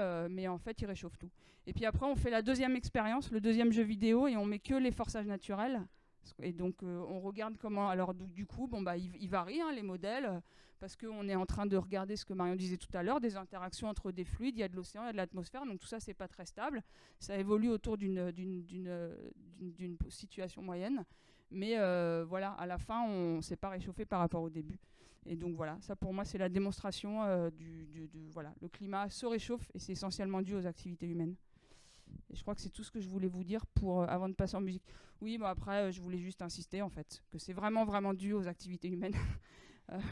en fait ils réchauffent tout. Et puis après on fait la deuxième expérience, le deuxième jeu vidéo, et on met que les forçages naturels. Et donc on regarde comment, alors du coup ils varient les modèles, parce qu'on est en train de regarder ce que Marion disait tout à l'heure, des interactions entre des fluides, il y a de l'océan, il y a de l'atmosphère, donc tout ça c'est pas très stable, ça évolue autour d'une situation moyenne, mais voilà, à la fin on ne s'est pas réchauffé par rapport au début. Et donc voilà, ça pour moi c'est la démonstration voilà, le climat se réchauffe et c'est essentiellement dû aux activités humaines. Et je crois que c'est tout ce que je voulais vous dire avant de passer en musique. Oui, après je voulais juste insister en fait, que c'est vraiment vraiment dû aux activités humaines.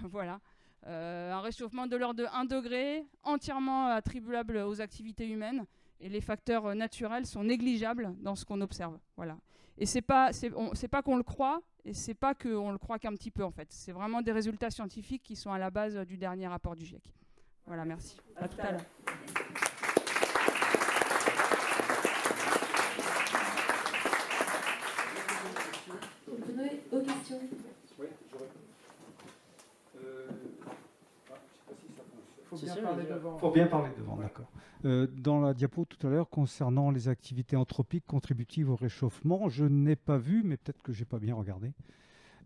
Voilà. Un réchauffement de l'ordre de 1 degré, entièrement attribuable aux activités humaines, et les facteurs naturels sont négligeables dans ce qu'on observe. Voilà. Et c'est pas qu'on le croit, et c'est pas qu'on le croit qu'un petit peu en fait. C'est vraiment des résultats scientifiques qui sont à la base du dernier rapport du GIEC. Voilà, merci. À tout à l'heure. Aux questions. faut C'est bien sûr, parler bien. devant. Faut bien parler devant, d'accord. Dans la diapo tout à l'heure, concernant les activités anthropiques contributives au réchauffement, je n'ai pas vu, mais peut-être que j'ai pas bien regardé,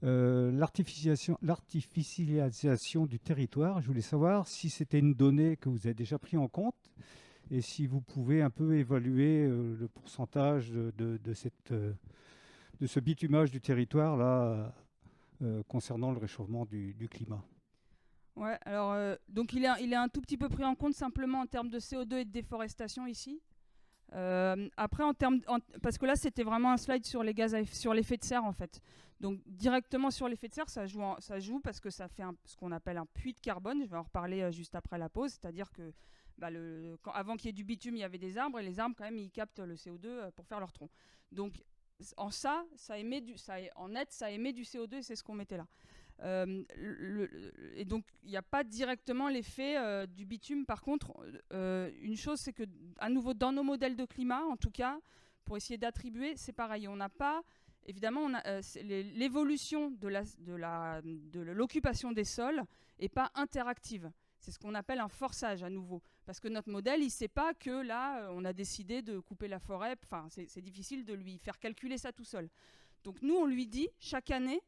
l'artificialisation du territoire. Je voulais savoir si c'était une donnée que vous avez déjà pris en compte et si vous pouvez un peu évaluer le pourcentage de ce bitumage du territoire là, concernant le réchauffement du climat. Ouais, alors donc il est un tout petit peu pris en compte simplement en termes de CO2 et de déforestation ici. Après, parce que là, c'était vraiment un slide sur les gaz sur l'effet de serre en fait. Donc directement sur l'effet de serre, ça joue parce que ça fait ce qu'on appelle un puits de carbone. Je vais en reparler juste après la pause. C'est-à-dire que avant qu'il y ait du bitume, il y avait des arbres et les arbres quand même ils captent le CO2 pour faire leur tronc. Donc ça émet en net, ça émet du CO2 et c'est ce qu'on mettait là. Et donc il n'y a pas directement l'effet du bitume. Par contre, une chose c'est que à nouveau dans nos modèles de climat, en tout cas pour essayer d'attribuer, c'est pareil. On n'a pas évidemment l'évolution de l'occupation des sols n'est pas interactive. C'est ce qu'on appelle un forçage à nouveau. Parce que notre modèle, il ne sait pas que là, on a décidé de couper la forêt. Enfin, c'est difficile de lui faire calculer ça tout seul. Donc nous, on lui dit chaque année,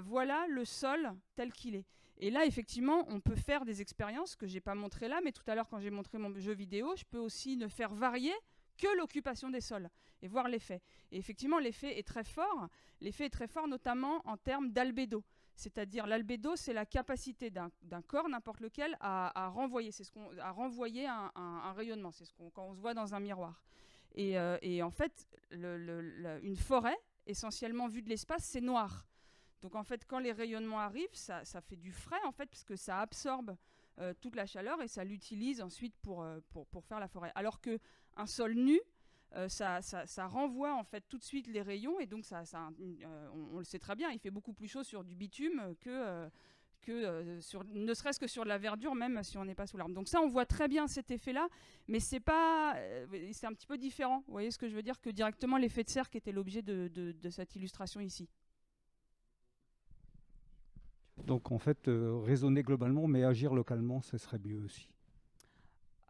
voilà le sol tel qu'il est. Et là, effectivement, on peut faire des expériences que je n'ai pas montrées là, mais tout à l'heure, quand j'ai montré mon jeu vidéo, je peux aussi ne faire varier que l'occupation des sols et voir l'effet. Et effectivement, l'effet est très fort. L'effet est très fort notamment en termes d'albédo. C'est-à-dire l'albédo, c'est la capacité d'un corps, n'importe lequel, à renvoyer. À renvoyer un rayonnement. C'est quand on se voit dans un miroir. Et en fait, une forêt, essentiellement vue de l'espace, c'est noir. Donc en fait, quand les rayonnements arrivent, ça fait du frais en fait, parce que ça absorbe toute la chaleur et ça l'utilise ensuite pour faire la forêt. Alors qu'un sol nu, ça renvoie en fait tout de suite les rayons et donc on le sait très bien, il fait beaucoup plus chaud sur du bitume que ne serait-ce que sur de la verdure, même si on n'est pas sous l'arbre. Donc ça, on voit très bien cet effet-là, mais c'est un petit peu différent. Vous voyez ce que je veux dire, que directement l'effet de serre qui était l'objet de cette illustration ici. Donc en fait, raisonner globalement, mais agir localement, ce serait mieux aussi.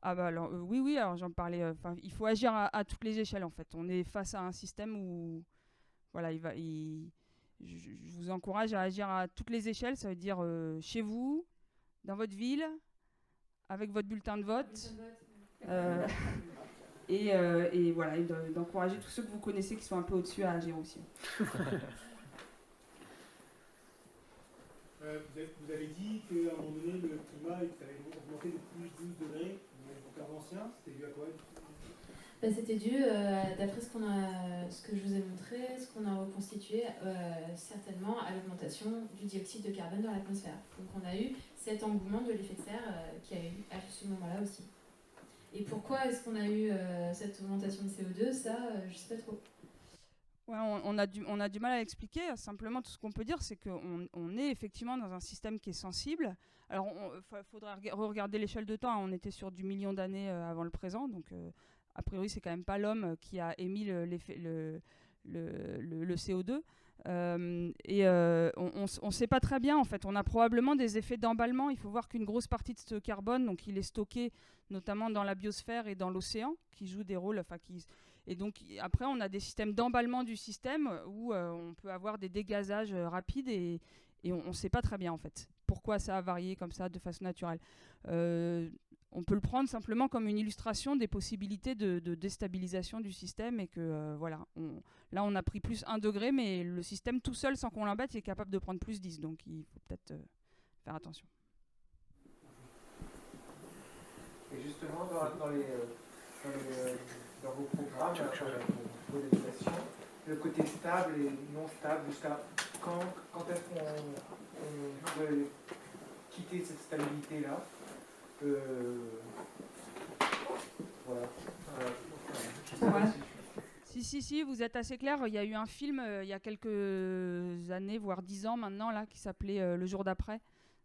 Ah bah alors oui, alors j'en parlais. Il faut agir à toutes les échelles en fait. On est face à un système où, voilà, je vous encourage à agir à toutes les échelles. Ça veut dire chez vous, dans votre ville, avec votre bulletin de vote, et voilà, et d'encourager tous ceux que vous connaissez qui sont un peu au-dessus à agir aussi. Vous avez dit qu'à un moment donné, le climat allait augmenter de plus 12 degrés. Donc ancien, c'était dû à quoi? C'était dû, d'après ce que je vous ai montré, ce qu'on a reconstitué, certainement à l'augmentation du dioxyde de carbone dans l'atmosphère. Donc on a eu cet engouement de l'effet de serre qu'il y a eu à ce moment-là aussi. Et pourquoi est-ce qu'on a eu cette augmentation de CO2? Ça, je ne sais pas trop. Ouais, on a du mal à l'expliquer. Simplement, tout ce qu'on peut dire, c'est qu'on est effectivement dans un système qui est sensible. Alors, il faudrait regarder l'échelle de temps. Hein. On était sur du million d'années avant le présent. Donc, a priori, c'est quand même pas l'homme qui a émis le CO2. On ne sait pas très bien, en fait. On a probablement des effets d'emballement. Il faut voir qu'une grosse partie de ce carbone, donc, il est stocké notamment dans la biosphère et dans l'océan, qui jouent des rôles... Et donc, après, on a des systèmes d'emballement du système où on peut avoir des dégazages rapides et on ne sait pas très bien, en fait, pourquoi ça a varié comme ça de façon naturelle. On peut le prendre simplement comme une illustration des possibilités de déstabilisation du système et que, voilà, là, on a pris plus 1 degré, mais le système tout seul, sans qu'on l'embête, il est capable de prendre plus 10. Donc, il faut peut-être faire attention. Et justement, dans vos programmes, vos modélisations, le côté stable et non stable, jusqu'à quand est-ce qu'on pourrait quitter cette stabilité-là? Voilà. Si, vous êtes assez clair. Il y a eu un film il y a quelques années, voire 10 ans maintenant, là, qui s'appelait Le jour d'après.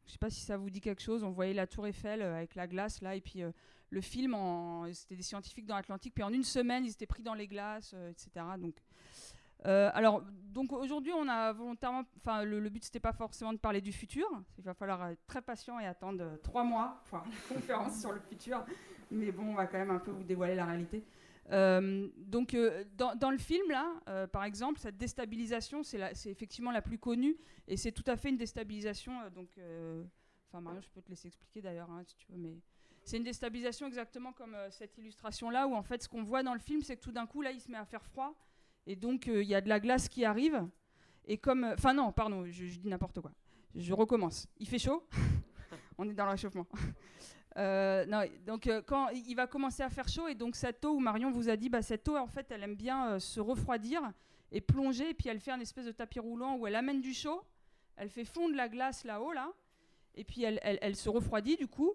Je ne sais pas si ça vous dit quelque chose. On voyait la tour Eiffel avec la glace, là, et puis le film, c'était des scientifiques dans l'Atlantique, puis en 1 semaine, ils étaient pris dans les glaces, etc. Donc, Alors, donc aujourd'hui, on a volontairement, enfin, le but c'était pas forcément de parler du futur. Il va falloir être très patient et attendre 3 mois pour avoir une conférence sur le futur. Mais bon, on va quand même un peu vous dévoiler la réalité. Donc, dans le film là, par exemple, cette déstabilisation, c'est effectivement la plus connue, et c'est tout à fait une déstabilisation. Enfin, Marion, je peux te laisser expliquer d'ailleurs, hein, si tu veux, mais c'est une déstabilisation exactement comme cette illustration là, où en fait, ce qu'on voit dans le film, c'est que tout d'un coup là, il se met à faire froid. Et donc, il y a de la glace qui arrive. Et comme... Enfin non, pardon, je dis n'importe quoi. Je recommence. Il fait chaud. On est dans le réchauffement. Non, donc, quand il va commencer à faire chaud, et donc cette eau où Marion vous a dit, cette eau, en fait, elle aime bien se refroidir et plonger. Et puis, elle fait un espèce de tapis roulant où elle amène du chaud. Elle fait fondre la glace là-haut, là. Et puis, elle se refroidit, du coup.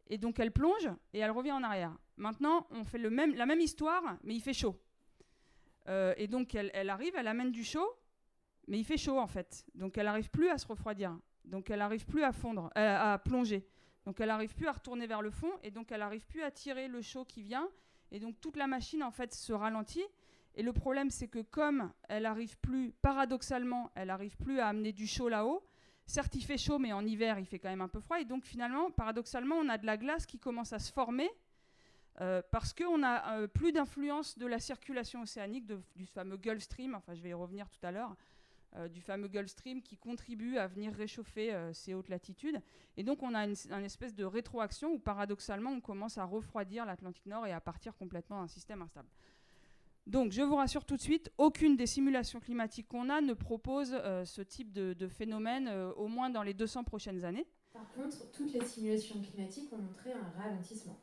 Et donc, elle plonge et elle revient en arrière. Maintenant, on fait la même histoire, mais il fait chaud. Et donc elle arrive, elle amène du chaud, mais il fait chaud en fait. Donc elle n'arrive plus à se refroidir. Donc elle n'arrive plus à fondre, à plonger. Donc elle n'arrive plus à retourner vers le fond, et donc elle n'arrive plus à tirer le chaud qui vient. Et donc toute la machine en fait se ralentit. Et le problème, c'est que comme elle n'arrive plus, paradoxalement, elle n'arrive plus à amener du chaud là-haut. Certes, il fait chaud, mais en hiver, il fait quand même un peu froid. Et donc finalement, paradoxalement, on a de la glace qui commence à se former. Parce qu'on n'a plus d'influence de la circulation océanique, du fameux Gulf Stream, enfin je vais y revenir tout à l'heure, du fameux Gulf Stream qui contribue à venir réchauffer ces hautes latitudes. Et donc on a une espèce de rétroaction où paradoxalement on commence à refroidir l'Atlantique Nord et à partir complètement d'un système instable. Donc je vous rassure tout de suite, aucune des simulations climatiques qu'on a ne propose ce type de phénomène, au moins dans les 200 prochaines années. Par contre, toutes les simulations climatiques ont montré un ralentissement.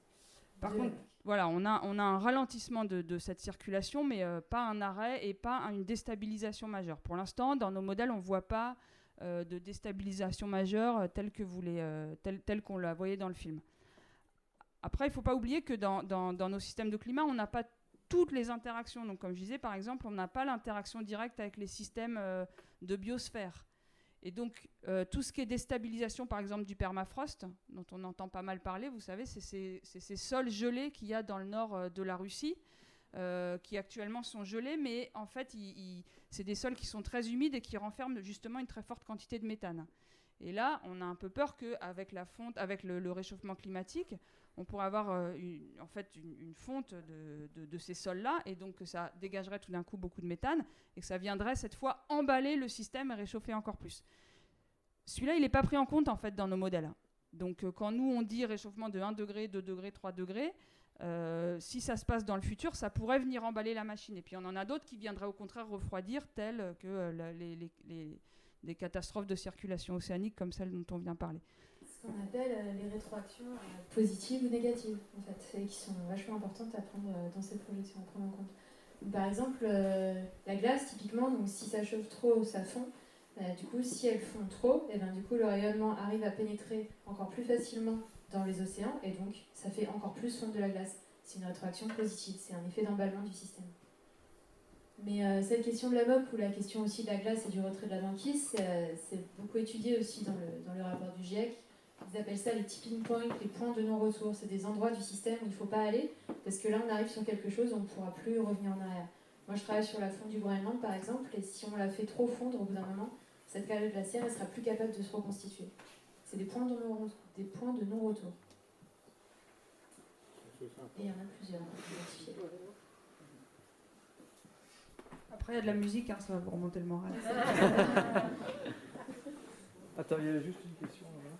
Par contre, voilà, on a un ralentissement de cette circulation, mais pas un arrêt et pas une déstabilisation majeure. Pour l'instant, dans nos modèles, on ne voit pas de déstabilisation majeure telle qu'on la voyait dans le film. Après, il ne faut pas oublier que dans nos systèmes de climat, on n'a pas toutes les interactions. Donc, comme je disais, par exemple, on n'a pas l'interaction directe avec les systèmes de biosphère. Et donc, tout ce qui est déstabilisation, par exemple, du permafrost, dont on entend pas mal parler, vous savez, c'est ces sols gelés qu'il y a dans le nord de la Russie, qui actuellement sont gelés, mais en fait, c'est des sols qui sont très humides et qui renferment justement une très forte quantité de méthane. Et là, on a un peu peur qu'avec la fonte, avec le réchauffement climatique, on pourrait avoir une fonte de ces sols-là, et donc que ça dégagerait tout d'un coup beaucoup de méthane, et que ça viendrait cette fois emballer le système et réchauffer encore plus. Celui-là, il n'est pas pris en compte en fait dans nos modèles. Donc quand nous on dit réchauffement de 1 degré, 2 degrés, 3 degrés, si ça se passe dans le futur, ça pourrait venir emballer la machine. Et puis on en a d'autres qui viendraient au contraire refroidir, telles que les catastrophes de circulation océanique comme celle dont on vient parler. Ce qu'on appelle les rétroactions positives ou négatives, en fait, et qui sont vachement importantes à prendre dans cette projection, à prendre en compte. Donc, par exemple, la glace, typiquement, donc, si ça chauffe trop, ça fond. Du coup, si elle fond trop, et du coup, le rayonnement arrive à pénétrer encore plus facilement dans les océans, et donc ça fait encore plus fondre de la glace. C'est une rétroaction positive, c'est un effet d'emballement du système. Mais cette question de la MOP, ou la question aussi de la glace et du retrait de la banquise, c'est beaucoup étudié aussi dans le rapport du GIEC. Ils appellent ça les tipping points, les points de non-retour. C'est des endroits du système où il ne faut pas aller, parce que là on arrive sur quelque chose, on ne pourra plus revenir en arrière. Moi je travaille sur la fonte du Groenland par exemple, et si on la fait trop fondre au bout d'un moment, cette calotte glaciaire elle sera plus capable de se reconstituer. C'est des points de non-retour. Et il y en a plusieurs identifiés. Après, il y a de la musique, ça va vous remonter le moral. Attends, il y a juste une question là.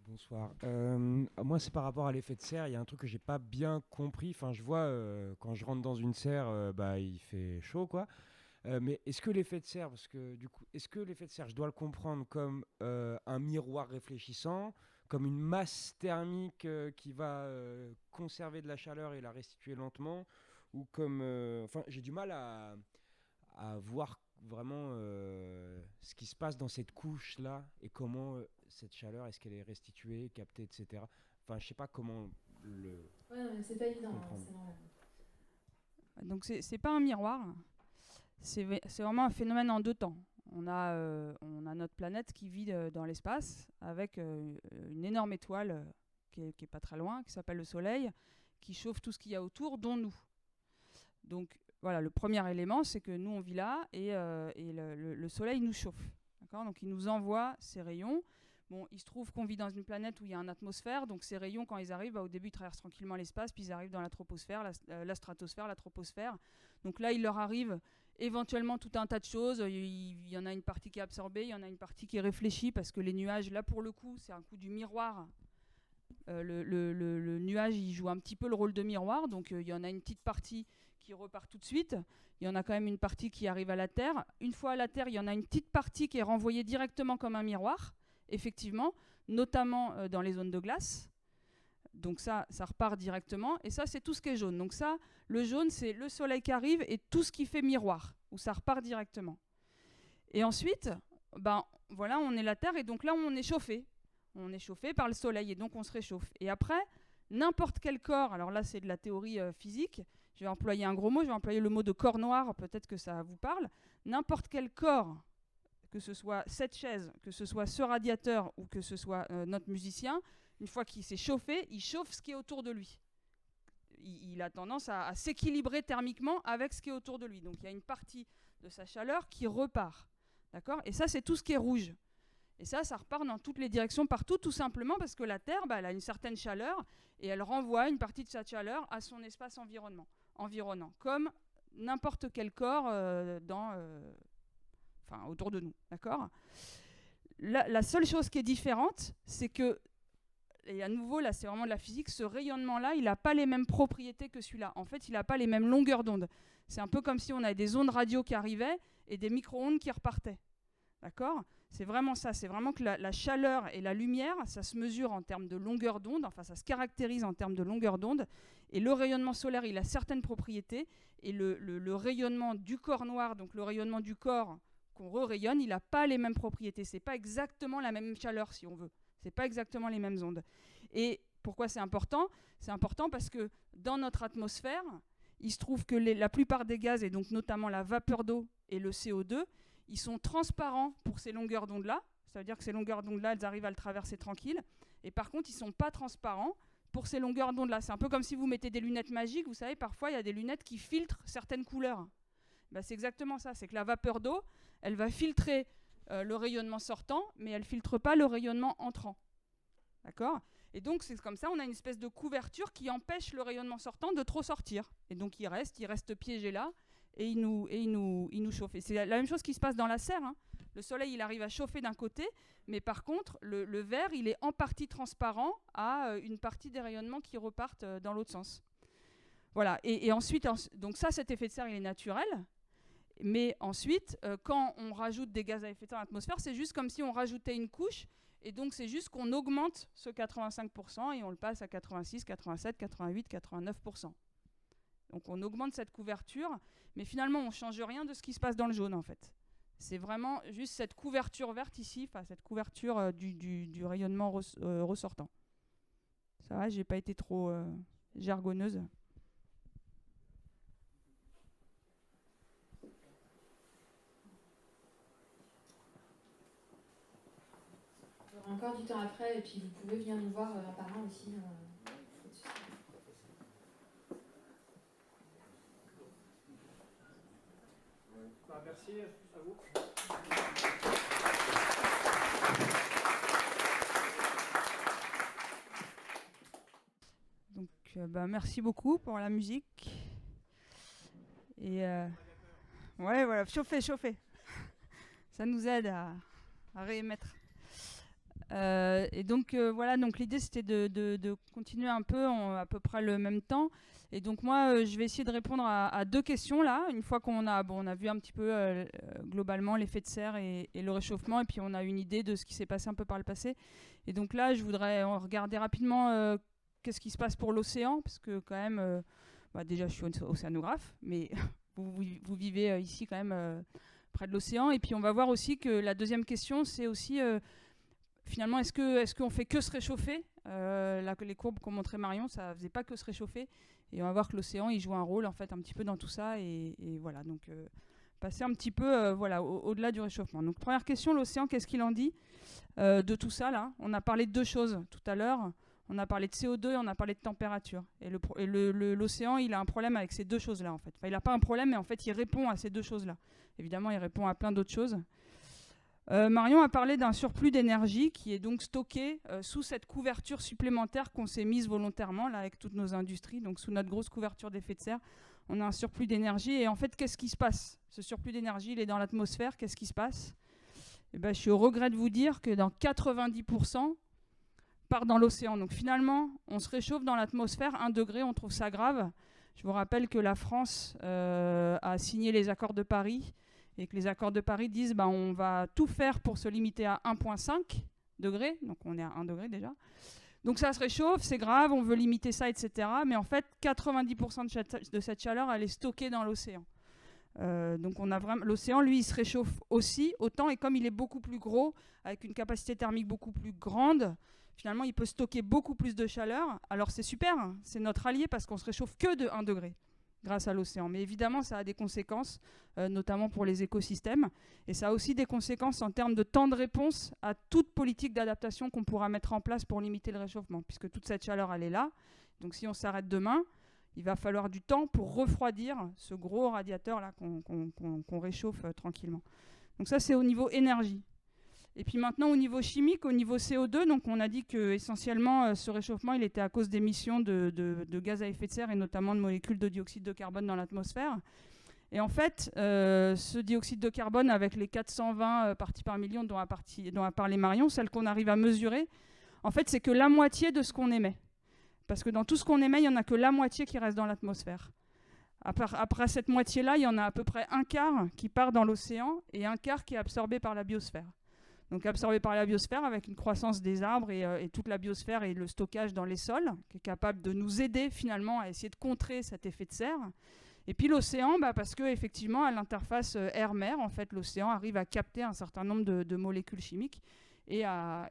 Bonsoir. Moi, c'est par rapport à l'effet de serre. Il y a un truc que j'ai pas bien compris. Enfin, je vois quand je rentre dans une serre, il fait chaud, quoi. Mais est-ce que l'effet de serre, parce que du coup, est-ce que l'effet de serre, je dois le comprendre comme un miroir réfléchissant, comme une masse thermique qui va conserver de la chaleur et la restituer lentement, ou comme, j'ai du mal à voir vraiment ce qui se passe dans cette couche-là et comment cette chaleur, est-ce qu'elle est restituée, captée, etc. Enfin, je sais pas comment le. Ouais, non, mais c'est pas évident. C'est normal. Donc c'est pas un miroir. C'est vraiment un phénomène en deux temps. On a notre planète qui vit dans l'espace avec une énorme étoile qui est pas très loin, qui s'appelle le Soleil, qui chauffe tout ce qu'il y a autour, dont nous. Donc voilà, le premier élément, c'est que nous, on vit là et le Soleil nous chauffe. D'accord ? Donc il nous envoie ces rayons. Bon, il se trouve qu'on vit dans une planète où il y a une atmosphère, donc ces rayons, quand ils arrivent, au début, ils traversent tranquillement l'espace, puis ils arrivent dans la troposphère, la stratosphère, la troposphère. Donc là, il leur arrive éventuellement tout un tas de choses. Il y en a une partie qui est absorbée, il y en a une partie qui est réfléchie, parce que les nuages, là, pour le coup, c'est un coup du miroir. Le nuage, il joue un petit peu le rôle de miroir, donc il y en a une petite partie qui repart tout de suite. Il y en a quand même une partie qui arrive à la Terre. Une fois à la Terre, il y en a une petite partie qui est renvoyée directement comme un miroir, effectivement, notamment dans les zones de glace. Donc ça repart directement. Et ça, c'est tout ce qui est jaune. Donc ça, le jaune, c'est le Soleil qui arrive et tout ce qui fait miroir, où ça repart directement. Et ensuite, voilà, on est la Terre et donc là, on est chauffé. On est chauffé par le Soleil et donc on se réchauffe. Et après, n'importe quel corps, alors là, c'est de la théorie physique, je vais employer un gros mot, je vais employer le mot de corps noir, peut-être que ça vous parle. N'importe quel corps, que ce soit cette chaise, que ce soit ce radiateur ou que ce soit notre musicien, une fois qu'il s'est chauffé, il chauffe ce qui est autour de lui. Il a tendance à s'équilibrer thermiquement avec ce qui est autour de lui. Donc il y a une partie de sa chaleur qui repart. D'accord ? Et ça, c'est tout ce qui est rouge. Et ça repart dans toutes les directions, partout, tout simplement parce que la Terre, elle a une certaine chaleur et elle renvoie une partie de sa chaleur à son espace environnant, comme n'importe quel corps autour de nous. D'accord ? La seule chose qui est différente, c'est que, et à nouveau, là, c'est vraiment de la physique, ce rayonnement-là, il n'a pas les mêmes propriétés que celui-là. En fait, il n'a pas les mêmes longueurs d'onde. C'est un peu comme si on avait des ondes radio qui arrivaient et des micro-ondes qui repartaient. D'accord ? C'est vraiment ça, c'est vraiment que la chaleur et la lumière, ça se mesure en termes de longueur d'onde, enfin ça se caractérise en termes de longueur d'onde, et le rayonnement solaire, il a certaines propriétés, et le rayonnement du corps noir, donc le rayonnement du corps qu'on re-rayonne, il n'a pas les mêmes propriétés, c'est pas exactement la même chaleur si on veut, c'est pas exactement les mêmes ondes. Et pourquoi c'est important ? C'est important parce que dans notre atmosphère, il se trouve que la plupart des gaz, et donc notamment la vapeur d'eau et le CO2, ils sont transparents pour ces longueurs d'onde-là. Ça veut dire que ces longueurs d'onde-là, elles arrivent à le traverser tranquille. Et par contre, ils ne sont pas transparents pour ces longueurs d'onde-là. C'est un peu comme si vous mettez des lunettes magiques. Vous savez, parfois, il y a des lunettes qui filtrent certaines couleurs. C'est exactement ça. C'est que la vapeur d'eau, elle va filtrer le rayonnement sortant, mais elle ne filtre pas le rayonnement entrant. D'accord ? Et donc, c'est comme ça, on a une espèce de couverture qui empêche le rayonnement sortant de trop sortir. Et donc, il reste piégé là. Et il nous chauffe. Et c'est la même chose qui se passe dans la serre. Hein. Le soleil, il arrive à chauffer d'un côté, mais par contre, le verre, il est en partie transparent à une partie des rayonnements qui repartent dans l'autre sens. Voilà. Et ensuite, donc ça, cet effet de serre, il est naturel. Mais ensuite, quand on rajoute des gaz à effet de serre dans l'atmosphère, c'est juste comme si on rajoutait une couche. Et donc, c'est juste qu'on augmente ce 85% et on le passe à 86, 87, 88, 89%. Donc on augmente cette couverture, mais finalement on ne change rien de ce qui se passe dans le jaune en fait. C'est vraiment juste cette couverture verte ici, enfin cette couverture du rayonnement ressortant. Ça va, j'ai pas été trop jargonneuse. Il y aura encore du temps après, et puis vous pouvez venir nous voir un par un aussi. Merci à vous. Donc, merci beaucoup pour la musique. Et ouais, voilà, chauffer. Ça nous aide à réémettre. Et donc voilà, donc l'idée c'était de continuer un peu à peu près le même temps. Et donc moi je vais essayer de répondre à deux questions là, une fois qu'on a vu un petit peu globalement l'effet de serre et le réchauffement, et puis on a une idée de ce qui s'est passé un peu par le passé. Et donc là je voudrais regarder rapidement qu'est-ce qui se passe pour l'océan, parce que quand même, déjà je suis océanographe, mais vous vivez ici quand même près de l'océan. Et puis on va voir aussi que la deuxième question c'est aussi finalement, est-ce qu'on fait que se réchauffer ? Les courbes qu'ont montré Marion, ça ne faisait pas que se réchauffer. Et on va voir que l'océan, il joue un rôle en fait un petit peu dans tout ça. Et voilà, donc passer un petit peu au-delà du réchauffement. Donc première question, l'océan, qu'est-ce qu'il en dit de tout ça là? On a parlé de 2 choses tout à l'heure. On a parlé de CO2 et on a parlé de température. Et l'océan, il a un problème avec ces 2 choses-là, en fait. Enfin, il n'a pas un problème, mais en fait, il répond à ces 2 choses-là. Évidemment, il répond à plein d'autres choses. Marion a parlé d'un surplus d'énergie qui est donc stocké sous cette couverture supplémentaire qu'on s'est mise volontairement, là, avec toutes nos industries. Donc, sous notre grosse couverture d'effet de serre, on a un surplus d'énergie. Et en fait, qu'est-ce qui se passe? Ce surplus d'énergie, il est dans l'atmosphère. Qu'est-ce qui se passe? Eh ben, je suis au regret de vous dire que dans 90%, part dans l'océan. Donc finalement, on se réchauffe dans l'atmosphère, 1 degré, on trouve ça grave. Je vous rappelle que la France a signé les accords de Paris et que les accords de Paris disent on va tout faire pour se limiter à 1,5 degré. Donc on est à 1 degré déjà. Donc ça se réchauffe, c'est grave, on veut limiter ça, etc. Mais en fait, 90% de cette chaleur, elle est stockée dans l'océan. Donc on a vraiment l'océan, lui, il se réchauffe aussi autant, et comme il est beaucoup plus gros, avec une capacité thermique beaucoup plus grande, finalement, il peut stocker beaucoup plus de chaleur. Alors c'est super, hein, c'est notre allié parce qu'on se réchauffe que de 1 degré grâce à l'océan. Mais évidemment, ça a des conséquences, notamment pour les écosystèmes. Et ça a aussi des conséquences en termes de temps de réponse à toute politique d'adaptation qu'on pourra mettre en place pour limiter le réchauffement, puisque toute cette chaleur, elle est là. Donc si on s'arrête demain, il va falloir du temps pour refroidir ce gros radiateur-là qu'on réchauffe tranquillement. Donc ça, c'est au niveau énergie. Et puis maintenant, au niveau chimique, au niveau CO2, donc on a dit que essentiellement ce réchauffement, il était à cause d'émissions de gaz à effet de serre et notamment de molécules de dioxyde de carbone dans l'atmosphère. Et en fait, ce dioxyde de carbone, avec les 420 parties par million dont a parlé Marion, celle qu'on arrive à mesurer, en fait, c'est que la moitié de ce qu'on émet. Parce que dans tout ce qu'on émet, il n'y en a que la moitié qui reste dans l'atmosphère. Après cette moitié-là, il y en a à peu près 1/4 qui part dans l'océan et 1/4 qui est absorbé par la biosphère. Donc absorbé par la biosphère avec une croissance des arbres et toute la biosphère et le stockage dans les sols, qui est capable de nous aider finalement à essayer de contrer cet effet de serre. Et puis l'océan, parce que effectivement à l'interface air-mer, en fait, l'océan arrive à capter un certain nombre de molécules chimiques et à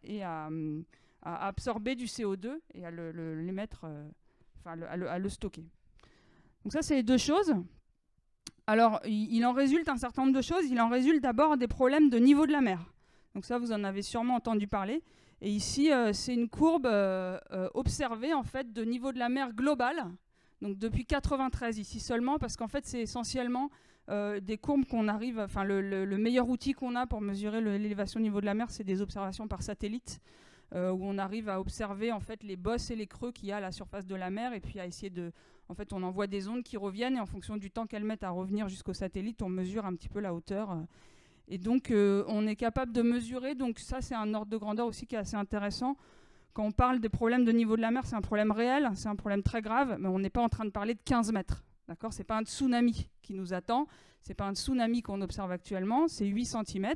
absorber du CO2 et à l'émettre, à le stocker. Donc ça, c'est les 2 choses. Alors, il en résulte un certain nombre de choses. Il en résulte d'abord des problèmes de niveau de la mer. Donc ça, vous en avez sûrement entendu parler. Et ici, c'est une courbe observée en fait, de niveau de la mer global. Donc depuis 93 ici seulement, parce qu'en fait, c'est essentiellement des courbes qu'on arrive... Enfin, le meilleur outil qu'on a pour mesurer l'élévation du niveau de la mer, c'est des observations par satellite, où on arrive à observer en fait, les bosses et les creux qu'il y a à la surface de la mer, et puis à essayer de... En fait, on envoie des ondes qui reviennent, et en fonction du temps qu'elles mettent à revenir jusqu'au satellite, on mesure un petit peu la hauteur... Et donc, on est capable de mesurer. Donc, ça, c'est un ordre de grandeur aussi qui est assez intéressant. Quand on parle des problèmes de niveau de la mer, c'est un problème réel, c'est un problème très grave, mais on n'est pas en train de parler de 15 mètres. D'accord ? Ce n'est pas un tsunami qui nous attend. Ce n'est pas un tsunami qu'on observe actuellement. C'est 8 cm.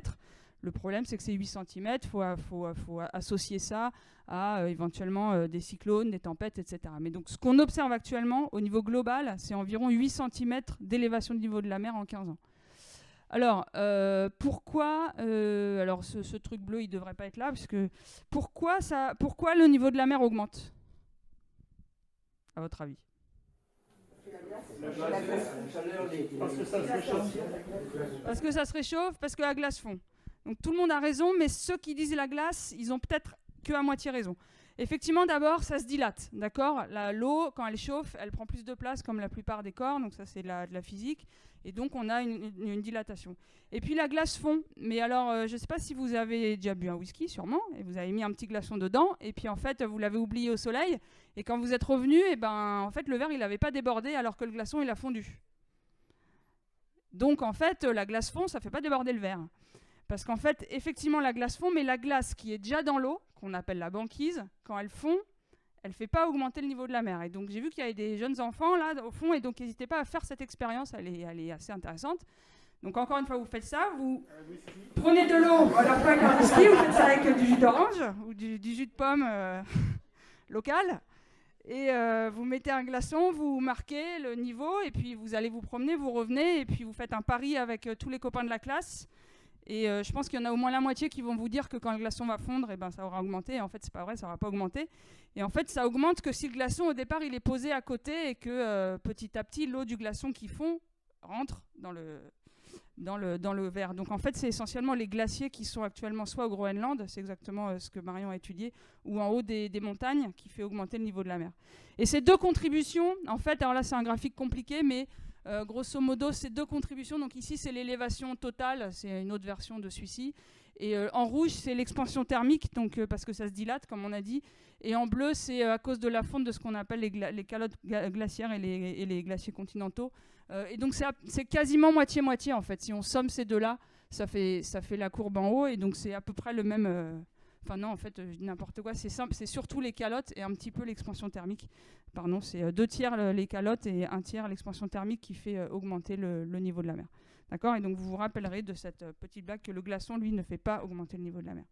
Le problème, c'est que ces 8 cm, il faut associer ça à éventuellement des cyclones, des tempêtes, etc. Mais donc, ce qu'on observe actuellement, au niveau global, c'est environ 8 cm d'élévation du niveau de la mer en 15 ans. Alors, pourquoi alors ce truc bleu, il ne devrait pas être là, parce que pourquoi le niveau de la mer augmente, à votre avis? Parce que ça se réchauffe, parce que la glace fond. Donc tout le monde a raison, mais ceux qui disent la glace, ils ont peut-être que à moitié raison. Effectivement, d'abord, ça se dilate, d'accord ? L'eau, quand elle chauffe, elle prend plus de place, comme la plupart des corps, donc ça c'est de la physique, et donc on a une dilatation. Et puis la glace fond, mais alors je ne sais pas si vous avez déjà bu un whisky, sûrement, et vous avez mis un petit glaçon dedans, et puis en fait vous l'avez oublié au soleil, et quand vous êtes revenu, et en fait le verre il n'avait pas débordé alors que le glaçon il a fondu. Donc en fait la glace fond, ça ne fait pas déborder le verre. Parce qu'en fait, effectivement, la glace fond, mais la glace qui est déjà dans l'eau, qu'on appelle la banquise, quand elle fond, elle ne fait pas augmenter le niveau de la mer. Et donc, j'ai vu qu'il y avait des jeunes enfants, là, au fond, et donc, n'hésitez pas à faire cette expérience, elle est assez intéressante. Donc, encore une fois, vous faites ça, vous prenez de l'eau, alors pas avec un whisky, vous faites ça avec du jus d'orange, ou du jus de pomme local, et vous mettez un glaçon, vous marquez le niveau, et puis vous allez vous promener, vous revenez, et puis vous faites un pari avec tous les copains de la classe. Et je pense qu'il y en a au moins la moitié qui vont vous dire que quand le glaçon va fondre, ça aura augmenté. Et en fait, c'est pas vrai, ça n'aura pas augmenté. Et en fait, ça augmente que si le glaçon, au départ, il est posé à côté et que petit à petit, l'eau du glaçon qui fond rentre dans dans le verre. Donc en fait, c'est essentiellement les glaciers qui sont actuellement soit au Groenland, c'est exactement ce que Marion a étudié, ou en haut des montagnes, qui fait augmenter le niveau de la mer. Et ces deux contributions, en fait, alors là c'est un graphique compliqué, mais grosso modo, ces deux contributions, donc ici c'est l'élévation totale, c'est une autre version de celui-ci, et en rouge c'est l'expansion thermique, donc, parce que ça se dilate, comme on a dit, et en bleu c'est à cause de la fonte de ce qu'on appelle les calottes glaciaires et les glaciers continentaux. Et donc c'est quasiment moitié-moitié en fait. Si on somme ces deux-là, ça fait la courbe en haut, et donc c'est à peu près le même... Enfin non, en fait, je dis n'importe quoi, c'est simple, c'est surtout les calottes et un petit peu l'expansion thermique. Pardon, c'est 2 tiers les calottes et 1 tiers l'expansion thermique qui fait augmenter le niveau de la mer. D'accord ? Et donc vous vous rappellerez de cette petite blague que le glaçon, lui, ne fait pas augmenter le niveau de la mer.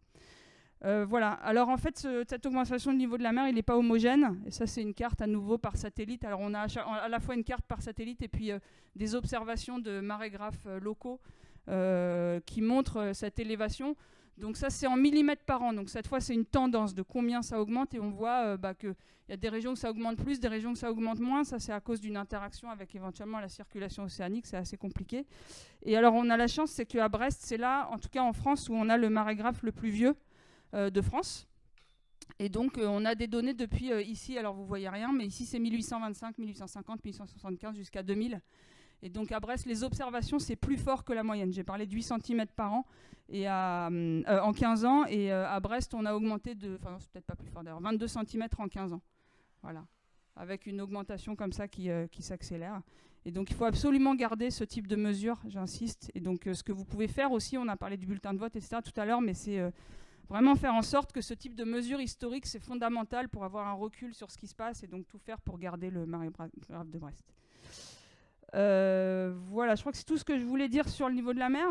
Voilà, alors en fait, cette augmentation du niveau de la mer, il n'est pas homogène. Et ça, c'est une carte à nouveau par satellite. Alors on a à la fois une carte par satellite et puis des observations de marégraphes locaux qui montrent cette élévation. Donc ça, c'est en millimètres par an. Donc cette fois, c'est une tendance de combien ça augmente. Et on voit qu'il y a des régions où ça augmente plus, des régions où ça augmente moins. Ça, c'est à cause d'une interaction avec éventuellement la circulation océanique. C'est assez compliqué. Et alors, on a la chance, c'est qu'à Brest, c'est là, en tout cas en France, où on a le marégraphe le plus vieux de France. Et donc, on a des données depuis ici. Alors, vous voyez rien, mais ici, c'est 1825, 1850, 1875 jusqu'à 2000. Et donc, à Brest, les observations, c'est plus fort que la moyenne. J'ai parlé de 8 cm par an et en 15 ans. Et à Brest, on a augmenté enfin, c'est peut-être pas plus fort d'ailleurs, 22 cm en 15 ans. Voilà. Avec une augmentation comme ça qui s'accélère. Et donc, il faut absolument garder ce type de mesure, j'insiste. Et donc, ce que vous pouvez faire aussi, on a parlé du bulletin de vote, etc. tout à l'heure, mais c'est vraiment faire en sorte que ce type de mesure historique, c'est fondamental pour avoir un recul sur ce qui se passe et donc tout faire pour garder le marégraphe de Brest. Voilà, je crois que c'est tout ce que je voulais dire sur le niveau de la mer.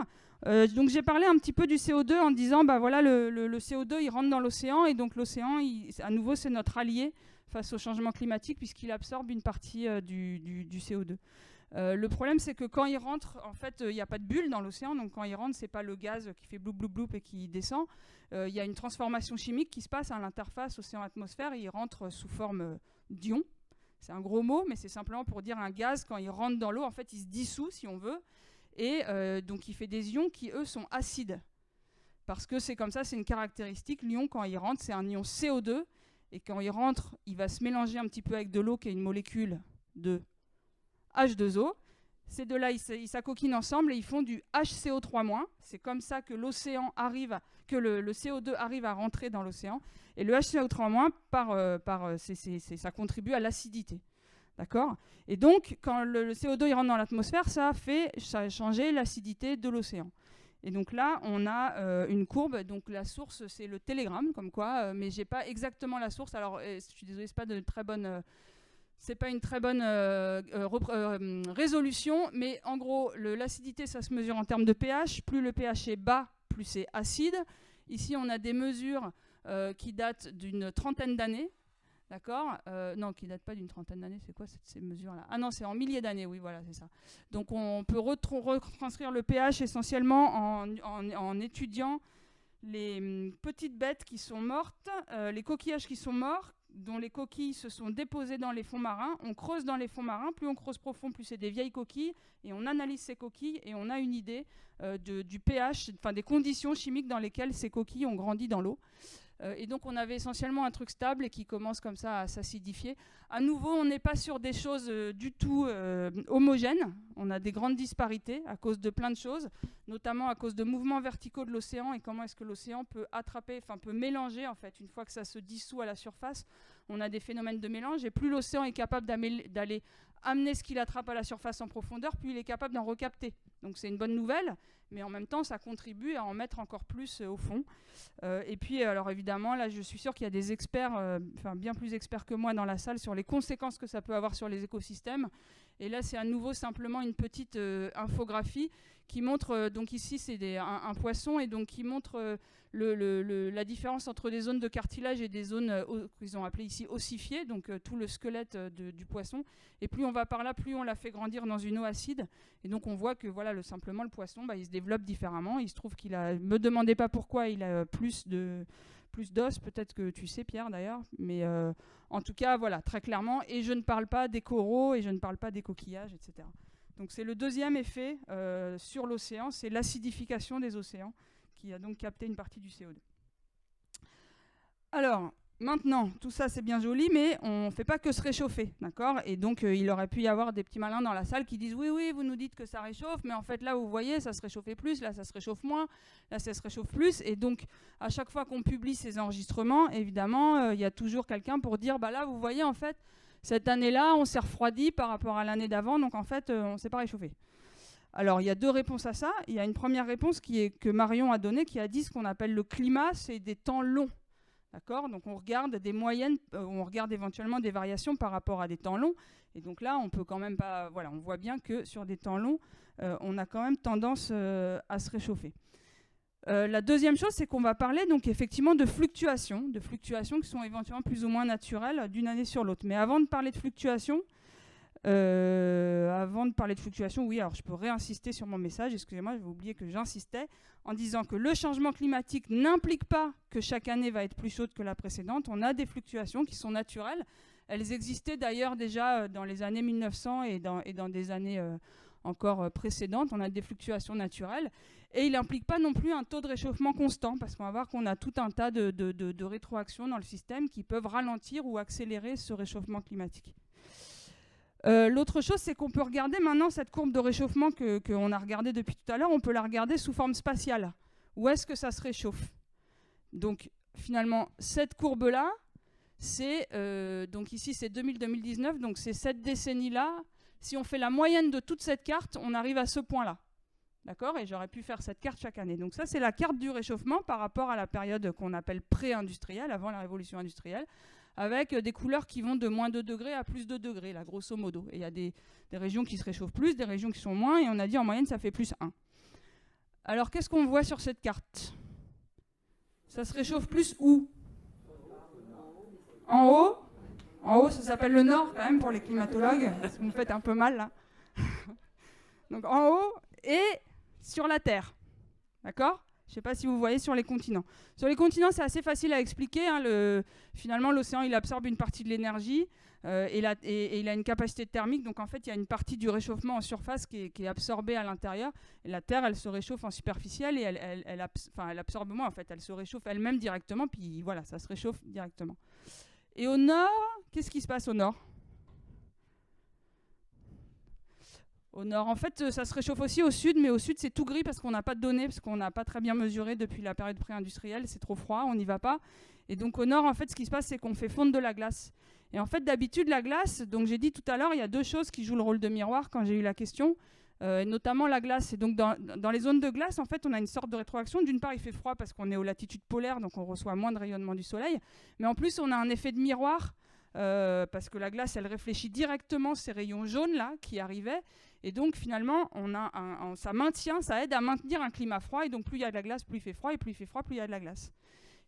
Donc j'ai parlé un petit peu du CO2 en disant, bah voilà, le CO2, il rentre dans l'océan, et donc l'océan, à nouveau, c'est notre allié face au changement climatique puisqu'il absorbe une partie du CO2. Le problème, c'est que quand il rentre, en fait, il n'y a pas de bulle dans l'océan, donc quand il rentre, c'est pas le gaz qui fait bloup bloup bloup et qui descend. Il y a une transformation chimique qui se passe à l'interface océan-atmosphère, et il rentre sous forme d'ion. C'est un gros mot, mais c'est simplement pour dire un gaz, quand il rentre dans l'eau, en fait, il se dissout, si on veut, et donc il fait des ions qui, eux, sont acides. Parce que c'est comme ça, c'est une caractéristique. L'ion, quand il rentre, c'est un ion CO2, et quand il rentre, il va se mélanger un petit peu avec de l'eau, qui est une molécule de H2O. Ces deux-là, ils s'acoquinent ensemble et ils font du HCO3-. C'est comme ça que l'océan arrive, que le CO2 arrive à rentrer dans l'océan. Et le HCO3-, ça contribue à l'acidité. D'accord ? Et donc, quand le CO2 il rentre dans l'atmosphère, ça a changé l'acidité de l'océan. Et donc là, on a une courbe. Donc la source, c'est le télégramme, comme quoi, mais j'ai pas exactement la source. Alors, je suis désolée, c'est pas de très bonne... c'est pas une très bonne résolution, mais en gros, l'acidité, ça se mesure en termes de pH. Plus le pH est bas, plus c'est acide. Ici, on a des mesures qui datent d'une trentaine d'années. D'accord ? Non, qui ne datent pas d'une trentaine d'années. C'est quoi ces mesures-là ? Ah non, c'est en milliers d'années, oui, voilà, c'est ça. Donc, on peut retranscrire le pH essentiellement en étudiant les petites bêtes qui sont mortes, les coquillages qui sont morts, dont les coquilles se sont déposées dans les fonds marins. On creuse dans les fonds marins, plus on creuse profond, plus c'est des vieilles coquilles, et on analyse ces coquilles et on a une idée du pH, enfin des conditions chimiques dans lesquelles ces coquilles ont grandi dans l'eau. Et donc on avait essentiellement un truc stable et qui commence comme ça à s'acidifier. À nouveau, on n'est pas sur des choses du tout homogènes. On a des grandes disparités à cause de plein de choses, notamment à cause de mouvements verticaux de l'océan et comment est-ce que l'océan peut peut mélanger en fait. Une fois que ça se dissout à la surface, on a des phénomènes de mélange, et plus l'océan est capable d'aller amener ce qu'il attrape à la surface en profondeur, plus il est capable d'en recapter. Donc c'est une bonne nouvelle, mais en même temps, ça contribue à en mettre encore plus au fond. Et puis, alors évidemment, là, je suis sûre qu'il y a des experts, bien plus experts que moi dans la salle, sur les conséquences que ça peut avoir sur les écosystèmes. Et là, c'est à nouveau simplement une petite infographie qui montre, donc ici, c'est un poisson, et donc qui montre la différence entre des zones de cartilage et des zones qu'ils ont appelées ici ossifiées, donc tout le squelette du poisson. Et plus on va par là, plus on la fait grandir dans une eau acide. Et donc on voit que voilà, simplement le poisson, il se développe différemment. Il se trouve qu'il a, me demandez pas pourquoi, il a plus d'os, peut-être que tu sais Pierre d'ailleurs, mais en tout cas voilà, très clairement. Et je ne parle pas des coraux, et je ne parle pas des coquillages, etc. Donc c'est le deuxième effet sur l'océan, c'est l'acidification des océans qui a donc capté une partie du CO2. Alors, maintenant, tout ça c'est bien joli, mais on ne fait pas que se réchauffer, d'accord? Et donc il aurait pu y avoir des petits malins dans la salle qui disent oui, oui, vous nous dites que ça réchauffe, mais en fait là vous voyez, ça se réchauffait plus, là ça se réchauffe moins, là ça se réchauffe plus. Et donc à chaque fois qu'on publie ces enregistrements, évidemment, il y a toujours quelqu'un pour dire bah là vous voyez en fait, cette année-là on s'est refroidi par rapport à l'année d'avant, donc en fait on ne s'est pas réchauffé. Alors il y a deux réponses à ça. Il y a une première réponse que Marion a donnée, qui a dit ce qu'on appelle le climat, c'est des temps longs. D'accord ? Donc on regarde des moyennes, on regarde éventuellement des variations par rapport à des temps longs. Et donc là, on peut quand même pas. Voilà, on voit bien que sur des temps longs, on a quand même tendance à se réchauffer. La deuxième chose, c'est qu'on va parler donc effectivement de fluctuations qui sont éventuellement plus ou moins naturelles d'une année sur l'autre. Mais avant de parler de fluctuations, oui, alors je peux réinsister sur mon message, excusez-moi, j'avais oublié que j'insistais, en disant que le changement climatique n'implique pas que chaque année va être plus chaude que la précédente. On a des fluctuations qui sont naturelles. Elles existaient d'ailleurs déjà dans les années 1900 et dans des années encore précédentes. On a des fluctuations naturelles. Et il n'implique pas non plus un taux de réchauffement constant, parce qu'on va voir qu'on a tout un tas de rétroactions dans le système qui peuvent ralentir ou accélérer ce réchauffement climatique. L'autre chose, c'est qu'on peut regarder maintenant cette courbe de réchauffement qu'on a regardée depuis tout à l'heure, on peut la regarder sous forme spatiale. Où est-ce que ça se réchauffe? Donc finalement, cette courbe-là, c'est donc ici c'est 2000-2019, donc c'est cette décennie-là. Si on fait la moyenne de toute cette carte, on arrive à ce point-là. D'accord? Et j'aurais pu faire cette carte chaque année. Donc ça, c'est la carte du réchauffement par rapport à la période qu'on appelle pré-industrielle, avant la révolution industrielle, avec des couleurs qui vont de moins 2 degrés à plus 2 degrés, là, grosso modo. Et il y a des régions qui se réchauffent plus, des régions qui sont moins, et on a dit en moyenne, ça fait plus 1. Alors, qu'est-ce qu'on voit sur cette carte? Ça se réchauffe plus où? En haut? En haut, ça s'appelle le nord, quand même, pour les climatologues. Vous me faites un peu mal, là. Donc, en haut et sur la Terre. D'accord ? Je ne sais pas si vous voyez sur les continents. Sur les continents, c'est assez facile à expliquer. Hein, finalement, l'océan, il absorbe une partie de l'énergie et il a une capacité thermique. Donc, en fait, il y a une partie du réchauffement en surface qui est absorbée à l'intérieur. Et la Terre, elle se réchauffe en superficielle et elle absorbe moins. En fait, elle se réchauffe elle-même directement. Puis voilà, ça se réchauffe directement. Et au nord, qu'est-ce qui se passe au nord ? Au nord, en fait, ça se réchauffe aussi au sud, mais au sud, c'est tout gris parce qu'on n'a pas de données, parce qu'on n'a pas très bien mesuré depuis la période pré-industrielle, c'est trop froid, on n'y va pas. Et donc au nord, en fait, ce qui se passe, c'est qu'on fait fondre de la glace. Et en fait, d'habitude, la glace, donc j'ai dit tout à l'heure, il y a deux choses qui jouent le rôle de miroir quand j'ai eu la question, notamment la glace. Et donc dans les zones de glace, en fait, on a une sorte de rétroaction. D'une part, il fait froid parce qu'on est aux latitudes polaires, donc on reçoit moins de rayonnement du soleil. Mais en plus, on a un effet de miroir, parce que la glace, elle réfléchit directement ces rayons jaunes là qui arrivaient. Et donc finalement, ça aide à maintenir un climat froid. Et donc plus il y a de la glace, plus il fait froid. Et plus il fait froid, plus il y a de la glace.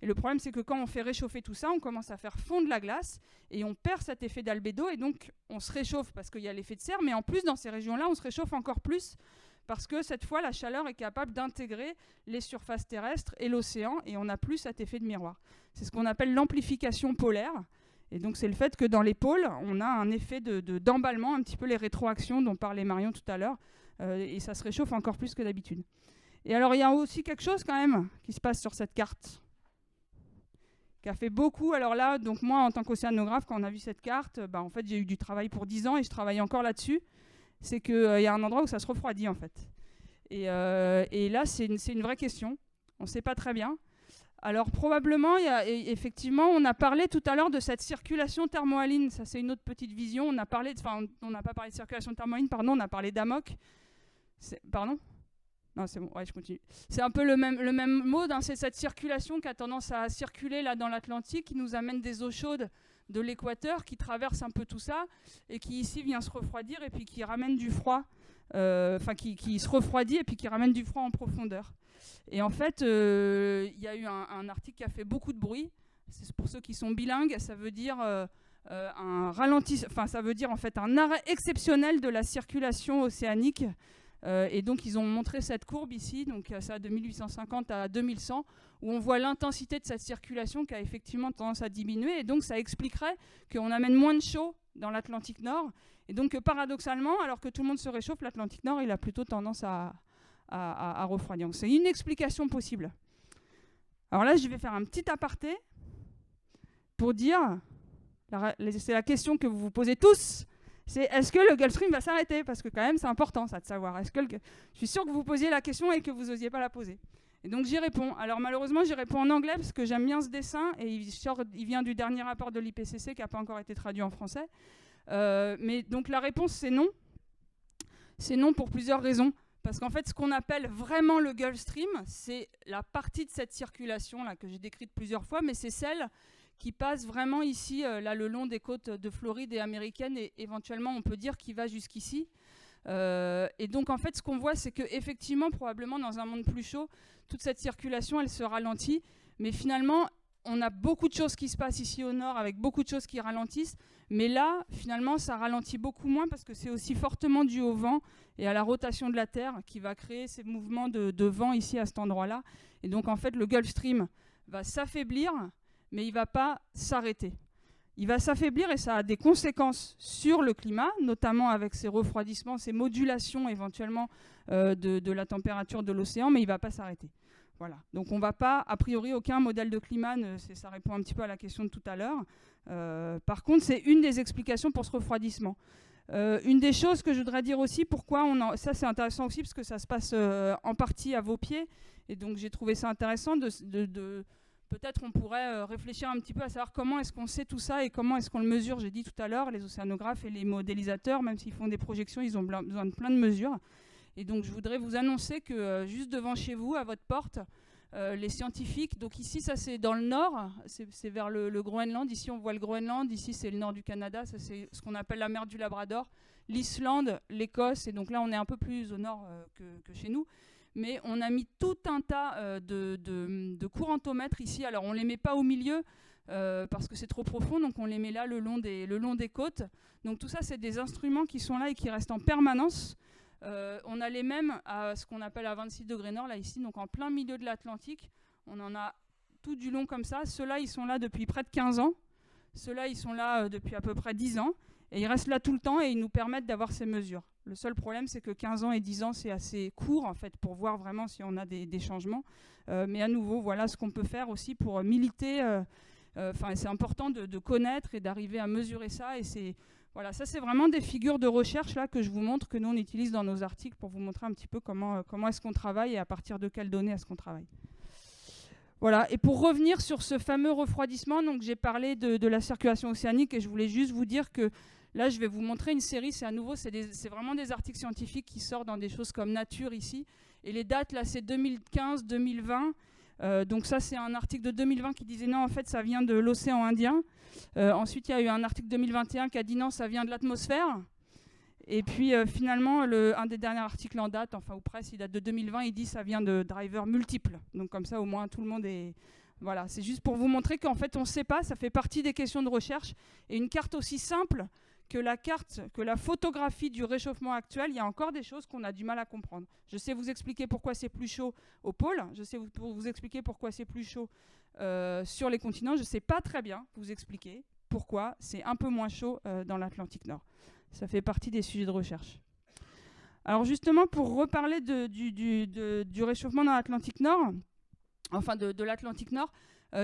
Et le problème, c'est que quand on fait réchauffer tout ça, on commence à faire fondre la glace. Et on perd cet effet d'albédo. Et donc on se réchauffe parce qu'il y a l'effet de serre. Mais en plus, dans ces régions-là, on se réchauffe encore plus. Parce que cette fois, la chaleur est capable d'intégrer les surfaces terrestres et l'océan. Et on n'a plus cet effet de miroir. C'est ce qu'on appelle l'amplification polaire. Et donc, c'est le fait que dans les pôles, on a un effet d'emballement, un petit peu les rétroactions dont parlait Marion tout à l'heure, et ça se réchauffe encore plus que d'habitude. Et alors, il y a aussi quelque chose quand même qui se passe sur cette carte, qui a fait beaucoup. Alors là, donc moi, en tant qu'océanographe, quand on a vu cette carte, en fait, j'ai eu du travail pour 10 ans et je travaille encore là-dessus. C'est qu'il y a un endroit où ça se refroidit, en fait. Et là, c'est une vraie question. On ne sait pas très bien. Alors probablement, effectivement, on a parlé tout à l'heure de cette circulation thermohaline. Ça, c'est une autre petite vision. On n'a pas parlé de circulation thermohaline, pardon, on a parlé d'AMOC. Pardon ? Non, c'est bon, ouais, je continue. C'est un peu le même mot, hein, c'est cette circulation qui a tendance à circuler là dans l'Atlantique, qui nous amène des eaux chaudes de l'équateur, qui traverse un peu tout ça, et qui ici vient se refroidir, et puis qui ramène du froid, qui se refroidit, et puis qui ramène du froid en profondeur. Et en fait, il y a eu un article qui a fait beaucoup de bruit. C'est pour ceux qui sont bilingues, ça veut dire ça veut dire en fait un arrêt exceptionnel de la circulation océanique. Et donc ils ont montré cette courbe ici, donc ça de 1850 à 2100, où on voit l'intensité de cette circulation qui a effectivement tendance à diminuer. Et donc ça expliquerait qu'on amène moins de chaud dans l'Atlantique Nord. Et donc, paradoxalement, alors que tout le monde se réchauffe, l'Atlantique Nord, il a plutôt tendance à refroidir. Donc, c'est une explication possible. Alors là, je vais faire un petit aparté pour dire, c'est la question que vous vous posez tous, c'est est-ce que le Gulf Stream va s'arrêter? Parce que quand même, c'est important ça de savoir. Je suis sûre que vous posiez la question et que vous n'osiez pas la poser. Et donc j'y réponds. Alors malheureusement, j'y réponds en anglais parce que j'aime bien ce dessin et il vient du dernier rapport de l'IPCC qui n'a pas encore été traduit en français. Mais donc la réponse, c'est non. C'est non pour plusieurs raisons. Parce qu'en fait, ce qu'on appelle vraiment le Gulf Stream, c'est la partie de cette circulation-là que j'ai décrite plusieurs fois, mais c'est celle qui passe vraiment ici, là, le long des côtes de Floride et américaines, et éventuellement, on peut dire qu'il va jusqu'ici. Et donc, en fait, ce qu'on voit, c'est qu'effectivement, probablement, dans un monde plus chaud, toute cette circulation, elle se ralentit. Mais finalement, on a beaucoup de choses qui se passent ici au nord, avec beaucoup de choses qui ralentissent. Mais là, finalement, ça ralentit beaucoup moins parce que c'est aussi fortement dû au vent et à la rotation de la Terre qui va créer ces mouvements de vent ici à cet endroit-là. Et donc, en fait, le Gulf Stream va s'affaiblir, mais il ne va pas s'arrêter. Il va s'affaiblir et ça a des conséquences sur le climat, notamment avec ces refroidissements, ces modulations éventuellement de la température de l'océan, mais il ne va pas s'arrêter. Voilà. Donc on ne va pas, a priori, aucun modèle de climat, ça répond un petit peu à la question de tout à l'heure. Par contre, c'est une des explications pour ce refroidissement. Une des choses que je voudrais dire aussi, pourquoi ça c'est intéressant aussi, parce que ça se passe en partie à vos pieds, et donc j'ai trouvé ça intéressant peut-être on pourrait réfléchir un petit peu à savoir comment est-ce qu'on sait tout ça et comment est-ce qu'on le mesure. J'ai dit tout à l'heure, les océanographes et les modélisateurs, même s'ils font des projections, ils ont besoin de plein de mesures. Et donc je voudrais vous annoncer que juste devant chez vous, à votre porte, les scientifiques, donc ici ça c'est dans le nord, c'est vers le Groenland, ici on voit le Groenland, ici c'est le nord du Canada, ça c'est ce qu'on appelle la mer du Labrador, l'Islande, l'Écosse, et donc là on est un peu plus au nord que chez nous. Mais on a mis tout un tas de courantomètres ici. Alors on ne les met pas au milieu parce que c'est trop profond, donc on les met là le long des côtes. Donc tout ça, c'est des instruments qui sont là et qui restent en permanence. On a les mêmes à ce qu'on appelle à 26 degrés nord, là ici, donc en plein milieu de l'Atlantique. On en a tout du long comme ça. Ceux-là, ils sont là depuis près de 15 ans. Ceux-là, ils sont là depuis à peu près 10 ans. Et ils restent là tout le temps et ils nous permettent d'avoir ces mesures. Le seul problème, c'est que 15 ans et 10 ans, c'est assez court en fait, pour voir vraiment si on a des changements. Mais à nouveau, voilà ce qu'on peut faire aussi pour militer. C'est important de connaître et d'arriver à mesurer ça. Et voilà, ça, c'est vraiment des figures de recherche là, que je vous montre, que nous, on utilise dans nos articles pour vous montrer un petit peu comment est-ce qu'on travaille et à partir de quelles données est-ce qu'on travaille. Voilà, et pour revenir sur ce fameux refroidissement, donc j'ai parlé de la circulation océanique et je voulais juste vous dire que là, je vais vous montrer une série, c'est vraiment des articles scientifiques qui sortent dans des choses comme Nature ici. Et les dates, là, c'est 2015-2020. Donc ça, c'est un article de 2020 qui disait non, en fait, ça vient de l'océan Indien. Ensuite, il y a eu un article 2021 qui a dit non, ça vient de l'atmosphère. Et puis, finalement, un des derniers articles en date, enfin, ou presque, il date de 2020, il dit ça vient de drivers multiples. Donc comme ça, au moins, tout le monde est... Voilà, c'est juste pour vous montrer qu'en fait, on ne sait pas, ça fait partie des questions de recherche. Et une carte aussi simple que la photographie du réchauffement actuel, il y a encore des choses qu'on a du mal à comprendre. Je sais vous expliquer pourquoi c'est plus chaud au pôle, je sais vous expliquer pourquoi c'est plus chaud sur les continents, je ne sais pas très bien vous expliquer pourquoi c'est un peu moins chaud dans l'Atlantique Nord. Ça fait partie des sujets de recherche. Alors justement, pour reparler du réchauffement dans l'Atlantique Nord, enfin de l'Atlantique Nord,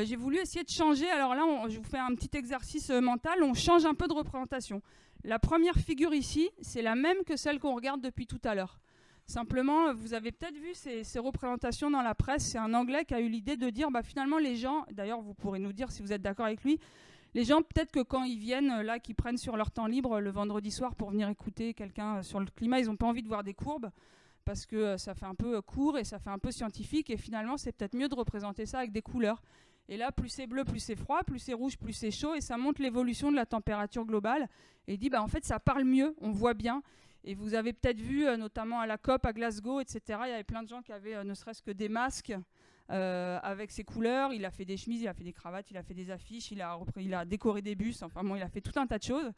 j'ai voulu essayer de changer. Alors là, je vous fais un petit exercice mental. On change un peu de représentation. La première figure ici, c'est la même que celle qu'on regarde depuis tout à l'heure. Simplement, vous avez peut-être vu ces représentations dans la presse. C'est un Anglais qui a eu l'idée de dire, finalement, les gens, d'ailleurs, vous pourrez nous dire si vous êtes d'accord avec lui, les gens, peut-être que quand ils viennent, là, qu'ils prennent sur leur temps libre le vendredi soir pour venir écouter quelqu'un sur le climat, ils n'ont pas envie de voir des courbes parce que ça fait un peu court et ça fait un peu scientifique. Et finalement, c'est peut-être mieux de représenter ça avec des couleurs. Et là, plus c'est bleu, plus c'est froid, plus c'est rouge, plus c'est chaud, et ça montre l'évolution de la température globale. Et il dit, en fait, ça parle mieux, on voit bien. Et vous avez peut-être vu, notamment à la COP, à Glasgow, etc., il y avait plein de gens qui avaient ne serait-ce que des masques avec ces couleurs. Il a fait des chemises, il a fait des cravates, il a fait des affiches, il a décoré des bus, enfin bon, il a fait tout un tas de choses.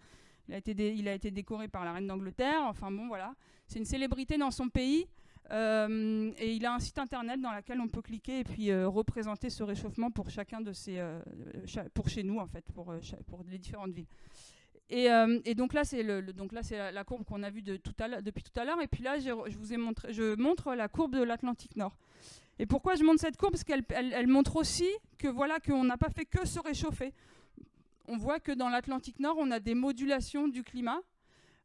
Il a été décoré par la reine d'Angleterre, enfin bon, voilà. C'est une célébrité dans son pays. Et il a un site internet dans lequel on peut cliquer et puis représenter ce réchauffement pour chacun de ces... pour chez nous, en fait, pour les différentes villes. Et donc là, c'est la courbe qu'on a vue depuis tout à l'heure. Et puis là, je montre la courbe de l'Atlantique Nord. Et pourquoi je montre cette courbe? Parce qu'elle montre aussi que voilà, qu'on n'a pas fait que se réchauffer. On voit que dans l'Atlantique Nord, on a des modulations du climat.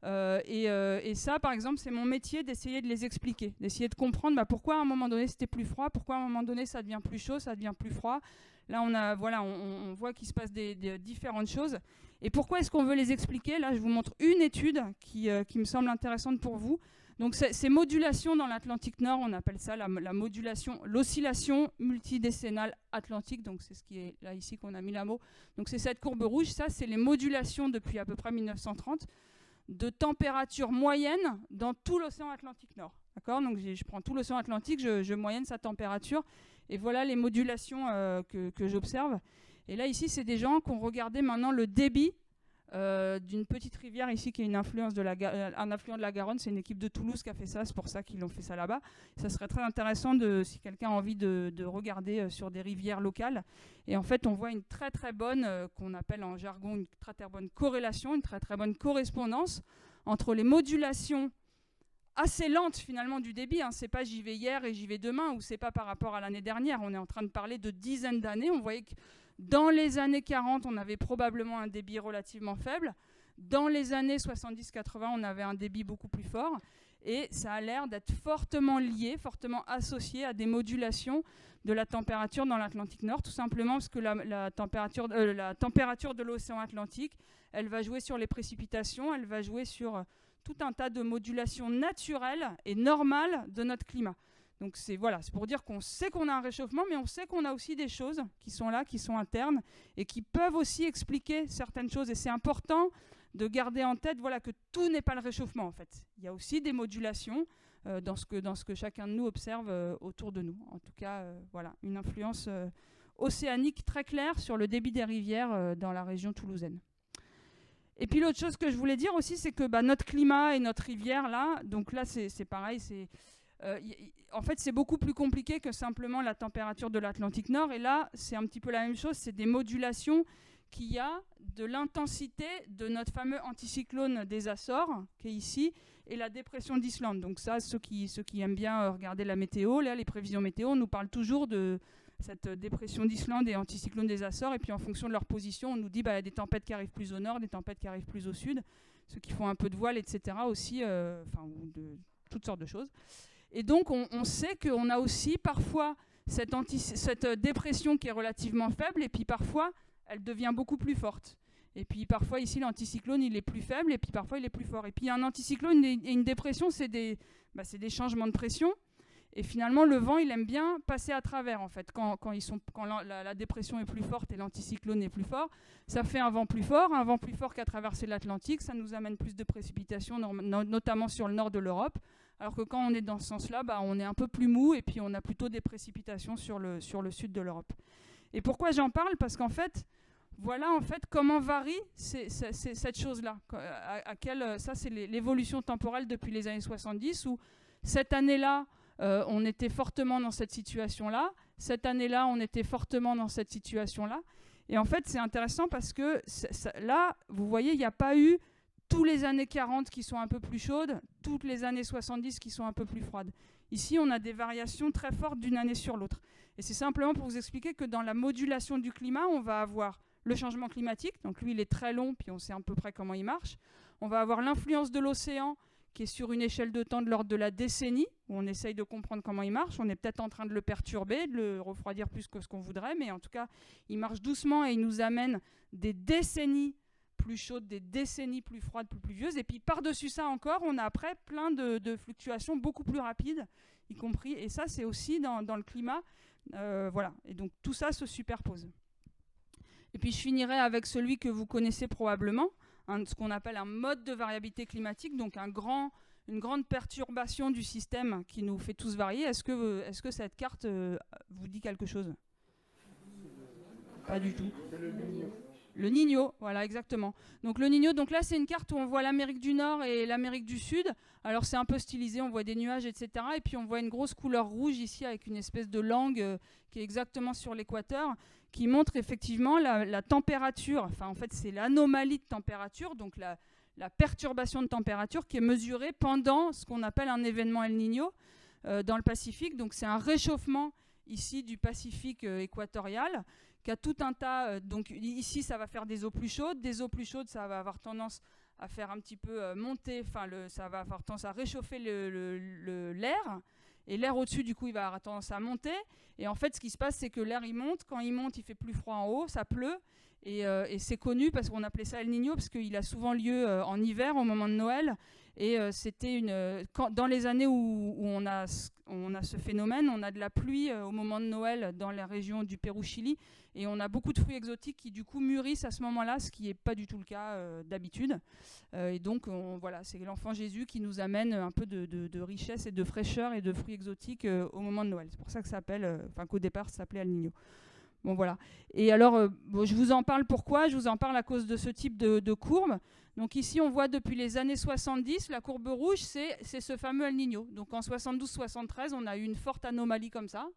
Et ça, par exemple, c'est mon métier d'essayer de les expliquer, d'essayer de comprendre pourquoi à un moment donné c'était plus froid, pourquoi à un moment donné ça devient plus chaud, ça devient plus froid. Là, on voit qu'il se passe des différentes choses. Et pourquoi est-ce qu'on veut les expliquer? Là, je vous montre une étude qui me semble intéressante pour vous. Donc, ces modulations dans l'Atlantique Nord, on appelle ça la modulation, l'oscillation multidécennale atlantique. Donc, c'est ce qui est là ici qu'on a mis la mot. Donc, c'est cette courbe rouge. Ça, c'est les modulations depuis à peu près 1930 de température moyenne dans tout l'océan Atlantique Nord. D'accord? Donc, je prends tout l'océan Atlantique, je moyenne sa température. Et voilà les modulations que j'observe. Et là, ici, c'est des gens qui ont regardé maintenant le débit d'une petite rivière ici qui est un affluent de la Garonne. C'est une équipe de Toulouse qui a fait ça, c'est pour ça qu'ils ont fait ça là-bas. Ça serait très intéressant si quelqu'un a envie de regarder sur des rivières locales. Et en fait, on voit une très très bonne, qu'on appelle en jargon une très très bonne corrélation, une très très bonne correspondance entre les modulations assez lentes finalement du débit. C'est pas j'y vais hier et j'y vais demain, ou c'est pas par rapport à l'année dernière. On est en train de parler de dizaines d'années. On voyait que dans les années 40, on avait probablement un débit relativement faible. Dans les années 70-80, on avait un débit beaucoup plus fort. Et ça a l'air d'être fortement lié, fortement associé à des modulations de la température dans l'Atlantique Nord, tout simplement parce que la température de l'océan Atlantique, elle va jouer sur les précipitations, elle va jouer sur tout un tas de modulations naturelles et normales de notre climat. Donc c'est pour dire qu'on sait qu'on a un réchauffement, mais on sait qu'on a aussi des choses qui sont là, qui sont internes, et qui peuvent aussi expliquer certaines choses. Et c'est important de garder en tête que tout n'est pas le réchauffement, en fait. Il y a aussi des modulations dans ce que chacun de nous observe autour de nous. En tout cas, une influence océanique très claire sur le débit des rivières dans la région toulousaine. Et puis l'autre chose que je voulais dire aussi, c'est que notre climat et notre rivière, là, donc là c'est pareil, en fait, c'est beaucoup plus compliqué que simplement la température de l'Atlantique Nord. Et là, c'est un petit peu la même chose. C'est des modulations qu'il y a de l'intensité de notre fameux anticyclone des Açores, qui est ici, et la dépression d'Islande. Donc ça, ceux qui aiment bien regarder la météo, là, les prévisions météo, on nous parle toujours de cette dépression d'Islande et anticyclone des Açores. Et puis, en fonction de leur position, on nous dit il y a des tempêtes qui arrivent plus au nord, des tempêtes qui arrivent plus au sud. Ceux qui font un peu de voile, etc. aussi, ou de toutes sortes de choses. Et donc, on sait qu'on a aussi parfois cette dépression qui est relativement faible, et puis parfois, elle devient beaucoup plus forte. Et puis parfois, ici, l'anticyclone, il est plus faible, et puis parfois, il est plus fort. Et puis, un anticyclone et une dépression, c'est des changements de pression. Et finalement, le vent, il aime bien passer à travers, en fait. Quand la dépression est plus forte et l'anticyclone est plus fort, ça fait un vent plus fort qui a traversé l'Atlantique. Ça nous amène plus de précipitations, notamment sur le nord de l'Europe. Alors que quand on est dans ce sens-là, on est un peu plus mou, et puis on a plutôt des précipitations sur le sud de l'Europe. Et pourquoi j'en parle? Parce qu'en fait, voilà comment varie cette chose-là. Ça, c'est l'évolution temporelle depuis les années 70, où cette année-là, on était fortement dans cette situation-là. Cette année-là, on était fortement dans cette situation-là. Et en fait, c'est intéressant parce que là, vous voyez, il n'y a pas eu tous les années 40 qui sont un peu plus chaudes, toutes les années 70 qui sont un peu plus froides. Ici, on a des variations très fortes d'une année sur l'autre. Et c'est simplement pour vous expliquer que dans la modulation du climat, on va avoir le changement climatique. Donc lui, il est très long, puis on sait à peu près comment il marche. On va avoir l'influence de l'océan, qui est sur une échelle de temps de l'ordre de la décennie, où on essaye de comprendre comment il marche. On est peut-être en train de le perturber, de le refroidir plus que ce qu'on voudrait, mais en tout cas, il marche doucement et il nous amène des décennies plus chaudes, des décennies plus froides, plus pluvieuses. Et puis par-dessus ça encore, on a après plein de fluctuations beaucoup plus rapides, y compris, et ça c'est aussi dans le climat. Et donc tout ça se superpose. Et puis je finirai avec celui que vous connaissez probablement, ce qu'on appelle un mode de variabilité climatique, donc une grande perturbation du système qui nous fait tous varier. Est-ce que cette carte vous dit quelque chose? Pas du tout. Le Niño, voilà, exactement. Donc le Niño, donc là c'est une carte où on voit l'Amérique du Nord et l'Amérique du Sud. Alors c'est un peu stylisé, on voit des nuages, etc. Et puis on voit une grosse couleur rouge ici avec une espèce de langue qui est exactement sur l'équateur, qui montre effectivement la température. Enfin en fait c'est l'anomalie de température, donc la perturbation de température qui est mesurée pendant ce qu'on appelle un événement El Niño dans le Pacifique. Donc c'est un réchauffement ici du Pacifique équatorial, qui a tout un tas, donc ici ça va faire des eaux plus chaudes, ça va avoir tendance à faire un petit peu monter, ça va avoir tendance à réchauffer l'air, et l'air au-dessus du coup il va avoir tendance à monter, et en fait ce qui se passe c'est que l'air il monte, quand il monte il fait plus froid en haut, ça pleut, et c'est connu parce qu'on appelait ça El Niño, parce qu'il a souvent lieu en hiver au moment de Noël, et c'était dans les années où on a ce phénomène, on a de la pluie au moment de Noël dans la région du Pérou-Chili, et on a beaucoup de fruits exotiques qui du coup mûrissent à ce moment-là, ce qui n'est pas du tout le cas d'habitude. Et donc voilà, c'est l'enfant Jésus qui nous amène un peu de richesse et de fraîcheur et de fruits exotiques au moment de Noël. C'est pour ça que ça s'appelle, qu'au départ ça s'appelait El Niño. Bon voilà. Et alors, je vous en parle pourquoi ? Je vous en parle à cause de ce type de courbe. Donc ici, on voit depuis les années 70, la courbe rouge, c'est ce fameux El Niño. Donc en 72-73, on a eu une forte anomalie comme ça.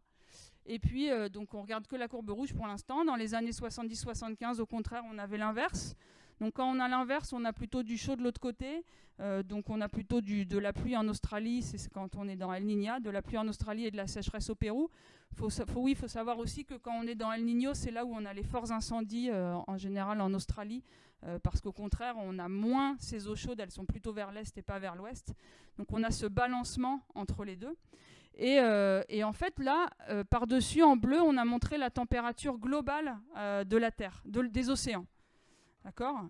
Et puis, donc on regarde que la courbe rouge pour l'instant. Dans les années 70-75, au contraire, on avait l'inverse. Donc quand on a l'inverse, on a plutôt du chaud de l'autre côté. Donc on a plutôt de la pluie en Australie, c'est quand on est dans El Niño, de la pluie en Australie et de la sécheresse au Pérou. Il faut savoir aussi que quand on est dans El Niño, c'est là où on a les forts incendies en général en Australie, parce qu'au contraire, on a moins ces eaux chaudes, elles sont plutôt vers l'est et pas vers l'ouest. Donc on a ce balancement entre les deux. Et en fait, là, par-dessus, en bleu, on a montré la température globale de la Terre, des océans. D'accord ?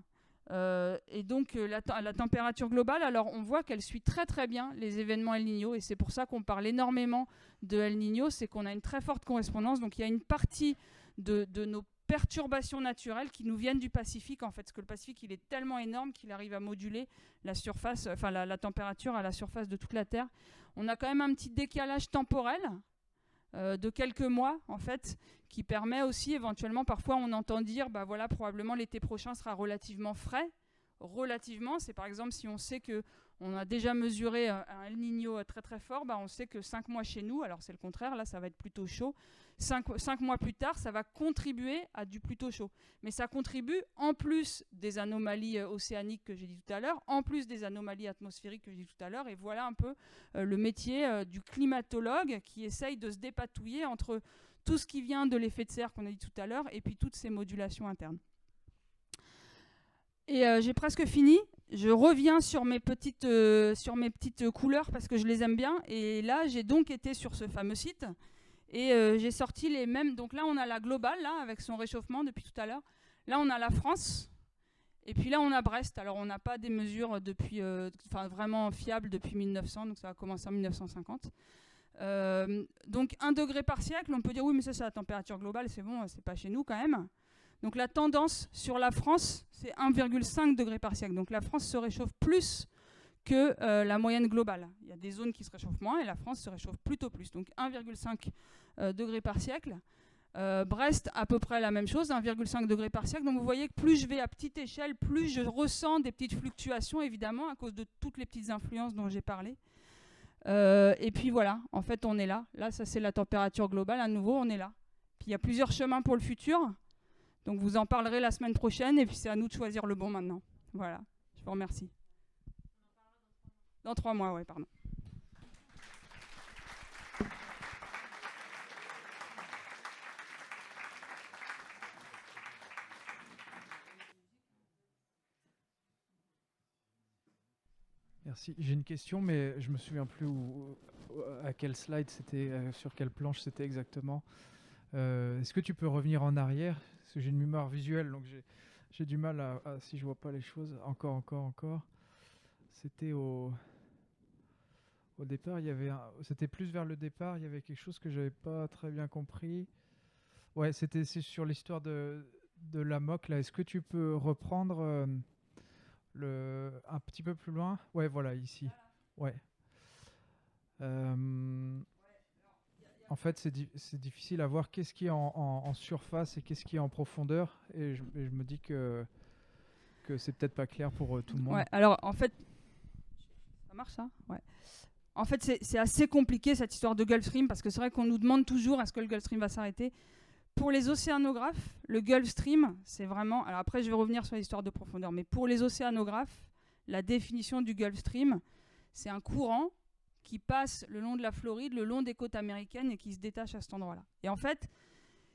Et donc la température globale, alors on voit qu'elle suit très très bien les événements El Niño, et c'est pour ça qu'on parle énormément de El Niño, c'est qu'on a une très forte correspondance. Donc il y a une partie de nos perturbations naturelles qui nous viennent du Pacifique, en fait, parce que le Pacifique il est tellement énorme qu'il arrive à moduler la surface, la température à la surface de toute la Terre. On a quand même un petit décalage temporel de quelques mois, en fait, qui permet aussi, éventuellement, parfois on entend dire, bah voilà, probablement l'été prochain sera relativement frais. Relativement, c'est par exemple si on sait qu'on a déjà mesuré un El Niño très très fort, bah on sait que 5 mois chez nous, alors c'est le contraire, là ça va être plutôt chaud, 5 mois plus tard, ça va contribuer à du plutôt chaud. Mais ça contribue, en plus des anomalies océaniques que j'ai dit tout à l'heure, en plus des anomalies atmosphériques que j'ai dit tout à l'heure, et voilà un peu le métier du climatologue qui essaye de se dépatouiller entre tout ce qui vient de l'effet de serre qu'on a dit tout à l'heure, et puis toutes ces modulations internes. Et j'ai presque fini. Je reviens sur mes petites couleurs parce que je les aime bien. Et là, j'ai donc été sur ce fameux site. Et j'ai sorti les mêmes. Donc là, on a la globale, là, avec son réchauffement depuis tout à l'heure. Là, on a la France. Et puis là, on a Brest. Alors, on n'a pas des mesures depuis, vraiment fiables depuis 1900. Donc, ça a commencé en 1950. Donc 1 degré par siècle, on peut dire oui mais ça c'est la température globale, c'est bon, c'est pas chez nous quand même. Donc la tendance sur la France c'est 1,5 degré par siècle, donc la France se réchauffe plus que la moyenne globale. Il y a des zones qui se réchauffent moins et la France se réchauffe plutôt plus, donc 1,5 degré par siècle. Brest à peu près la même chose, 1,5 degré par siècle. Donc vous voyez que plus je vais à petite échelle, plus je ressens des petites fluctuations évidemment à cause de toutes les petites influences dont j'ai parlé. Et puis voilà, en fait on est là. Là ça c'est la température globale, à nouveau on est là. Puis il y a plusieurs chemins pour le futur, donc vous en parlerez la semaine prochaine et puis c'est à nous de choisir le bon maintenant. Voilà, je vous remercie. Dans 3 mois, ouais, pardon. Merci. J'ai une question, mais je me souviens plus à quel slide c'était, sur quelle planche c'était exactement. Est-ce que tu peux revenir en arrière ? Parce que j'ai une mémoire visuelle, donc j'ai du mal à si je vois pas les choses. Encore. C'était au départ, c'était plus vers le départ. Il y avait quelque chose que j'avais pas très bien compris. Ouais, c'est sur l'histoire de l'AMOC là. Est-ce que tu peux reprendre un petit peu plus loin? Ouais, voilà, ici. Ouais. En fait, c'est difficile à voir qu'est-ce qui est en surface et qu'est-ce qui est en profondeur. Et je me dis que c'est peut-être pas clair pour tout le monde. Ouais, alors en fait, ça marche ça? Ouais. En fait, c'est assez compliqué cette histoire de Gulf Stream parce que c'est vrai qu'on nous demande toujours est-ce que le Gulf Stream va s'arrêter. Pour les océanographes, le Gulf Stream, c'est vraiment... Alors après, je vais revenir sur l'histoire de profondeur, mais pour les océanographes, la définition du Gulf Stream, c'est un courant qui passe le long de la Floride, le long des côtes américaines et qui se détache à cet endroit-là. Et en fait,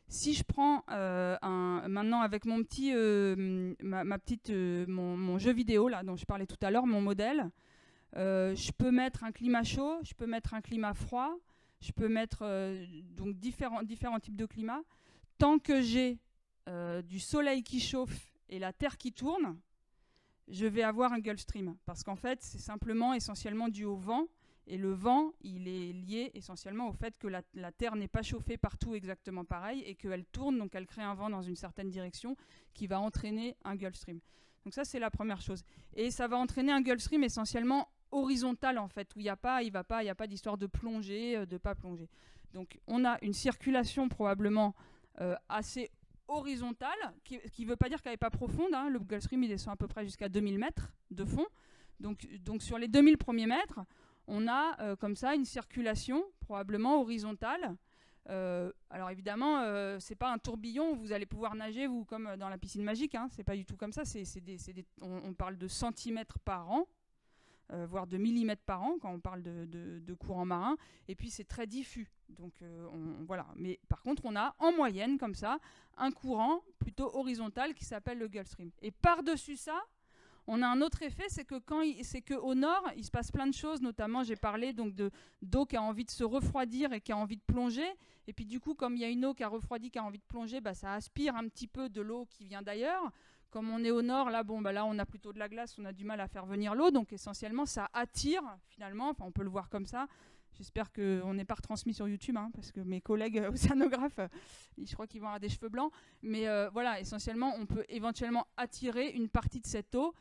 si je prends maintenant avec mon petit, mon jeu vidéo là, dont je parlais tout à l'heure, mon modèle, je peux mettre un climat chaud, je peux mettre un climat froid, je peux mettre donc différents types de climats. Tant que j'ai du soleil qui chauffe et la terre qui tourne, je vais avoir un Gulf Stream. Parce qu'en fait, c'est simplement essentiellement dû au vent. Et le vent, il est lié essentiellement au fait que la terre n'est pas chauffée partout exactement pareil et qu'elle tourne, donc elle crée un vent dans une certaine direction qui va entraîner un Gulf Stream. Donc ça, c'est la première chose. Et ça va entraîner un Gulf Stream essentiellement horizontal, en fait, où il n'y a pas d'histoire de plonger, de pas plonger. Donc on a une circulation probablement assez horizontale, qui ne veut pas dire qu'elle n'est pas profonde. Hein. Le Gulf Stream, il descend à peu près jusqu'à 2000 mètres de fond. Donc sur les 2000 premiers mètres, on a comme ça une circulation probablement horizontale. Alors évidemment, c'est pas un tourbillon où vous allez pouvoir nager vous comme dans la piscine magique. Hein. C'est pas du tout comme ça. On parle de centimètres par an, voire de millimètres par an quand on parle de courant marin. Et puis c'est très diffus. Donc voilà. Mais par contre, on a en moyenne comme ça un courant plutôt horizontal qui s'appelle le Gulf Stream. Et par-dessus ça, on a un autre effet, c'est qu'au nord, il se passe plein de choses, notamment j'ai parlé donc d'eau qui a envie de se refroidir et qui a envie de plonger. Et puis du coup, comme il y a une eau qui a refroidi, qui a envie de plonger, ça aspire un petit peu de l'eau qui vient d'ailleurs. Comme on est au nord, là, là on a plutôt de la glace, on a du mal à faire venir l'eau. Donc essentiellement, ça attire finalement, enfin on peut le voir comme ça. J'espère qu'on n'est pas retransmis sur YouTube, hein, parce que mes collègues océanographes, je crois qu'ils vont avoir des cheveux blancs. Mais voilà, essentiellement, on peut éventuellement attirer une partie de cette eau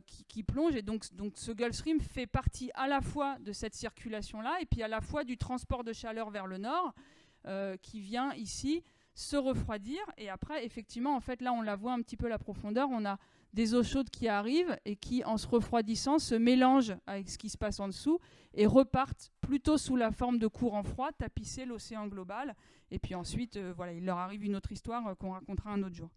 qui plonge. Et donc ce Gulf Stream fait partie à la fois de cette circulation-là et puis à la fois du transport de chaleur vers le nord qui vient ici se refroidir. Et après, effectivement, en fait, là, on la voit un petit peu la profondeur. On a des eaux chaudes qui arrivent et qui, en se refroidissant, se mélangent avec ce qui se passe en dessous et repartent plutôt sous la forme de courants froids, tapisser l'océan global. Et puis ensuite, voilà, il leur arrive une autre histoire qu'on racontera un autre jour.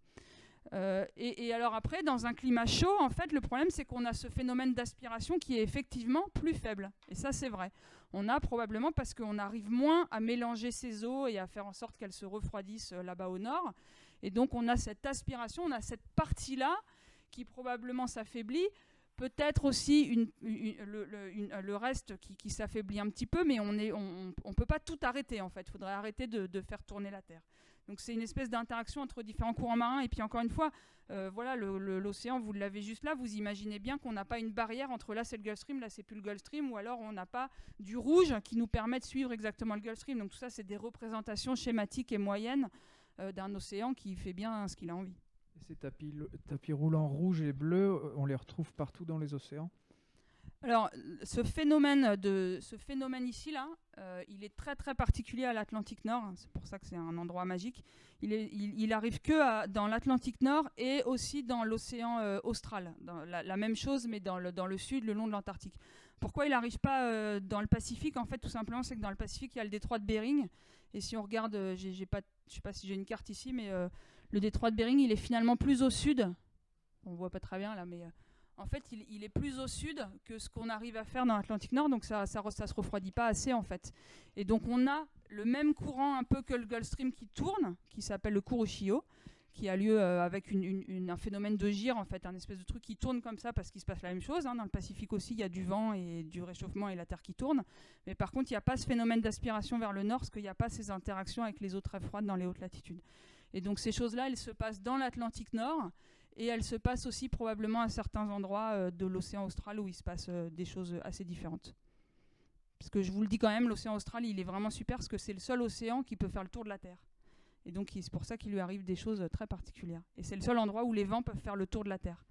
Et alors après, dans un climat chaud, en fait, le problème, c'est qu'on a ce phénomène d'aspiration qui est effectivement plus faible. Et ça, c'est vrai. On a probablement parce qu'on arrive moins à mélanger ces eaux et à faire en sorte qu'elles se refroidissent là-bas au nord. Et donc, on a cette aspiration, on a cette partie-là qui probablement s'affaiblit. Peut-être aussi le reste qui s'affaiblit un petit peu, mais on ne peut pas tout arrêter, en fait. Il faudrait arrêter de faire tourner la Terre. Donc c'est une espèce d'interaction entre différents courants marins. Et puis encore une fois, voilà, l'océan, vous l'avez juste là, vous imaginez bien qu'on n'a pas une barrière entre là c'est le Gulf Stream, là c'est plus le Gulf Stream, ou alors on n'a pas du rouge qui nous permet de suivre exactement le Gulf Stream. Donc tout ça, c'est des représentations schématiques et moyennes d'un océan qui fait bien ce qu'il a envie. Et ces tapis roulants rouges et bleus, on les retrouve partout dans les océans ? Alors, ce phénomène ici, là, il est très très particulier à l'Atlantique Nord. C'est pour ça que c'est un endroit magique. Il arrive que dans l'Atlantique Nord et aussi dans l'océan austral. La même chose, mais dans le sud, le long de l'Antarctique. Pourquoi il n'arrive pas dans le Pacifique ? En fait, tout simplement, c'est que dans le Pacifique, il y a le détroit de Bering. Et si on regarde, je ne sais pas si j'ai une carte ici, mais le détroit de Bering, il est finalement plus au sud. On ne voit pas très bien là, mais... En fait, il est plus au sud que ce qu'on arrive à faire dans l'Atlantique Nord, donc ça se refroidit pas assez en fait. Et donc on a le même courant un peu que le Gulf Stream qui tourne, qui s'appelle le Kuroshio, qui a lieu avec un phénomène de gire en fait, un espèce de truc qui tourne comme ça parce qu'il se passe la même chose. Hein. Dans le Pacifique aussi, il y a du vent et du réchauffement et la Terre qui tourne. Mais par contre, il n'y a pas ce phénomène d'aspiration vers le nord parce qu'il n'y a pas ces interactions avec les eaux très froides dans les hautes latitudes. Et donc ces choses-là, elles se passent dans l'Atlantique Nord. Et elle se passe aussi probablement à certains endroits de l'océan austral où il se passe des choses assez différentes. Parce que je vous le dis quand même, l'océan austral, il est vraiment super parce que c'est le seul océan qui peut faire le tour de la Terre. Et donc c'est pour ça qu'il lui arrive des choses très particulières. Et c'est le seul endroit où les vents peuvent faire le tour de la Terre.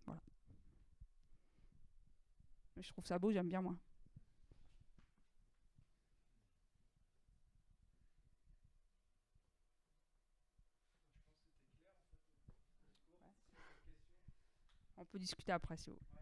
Voilà. Mais je trouve ça beau, j'aime bien moi. peut discuter après si vous voulez.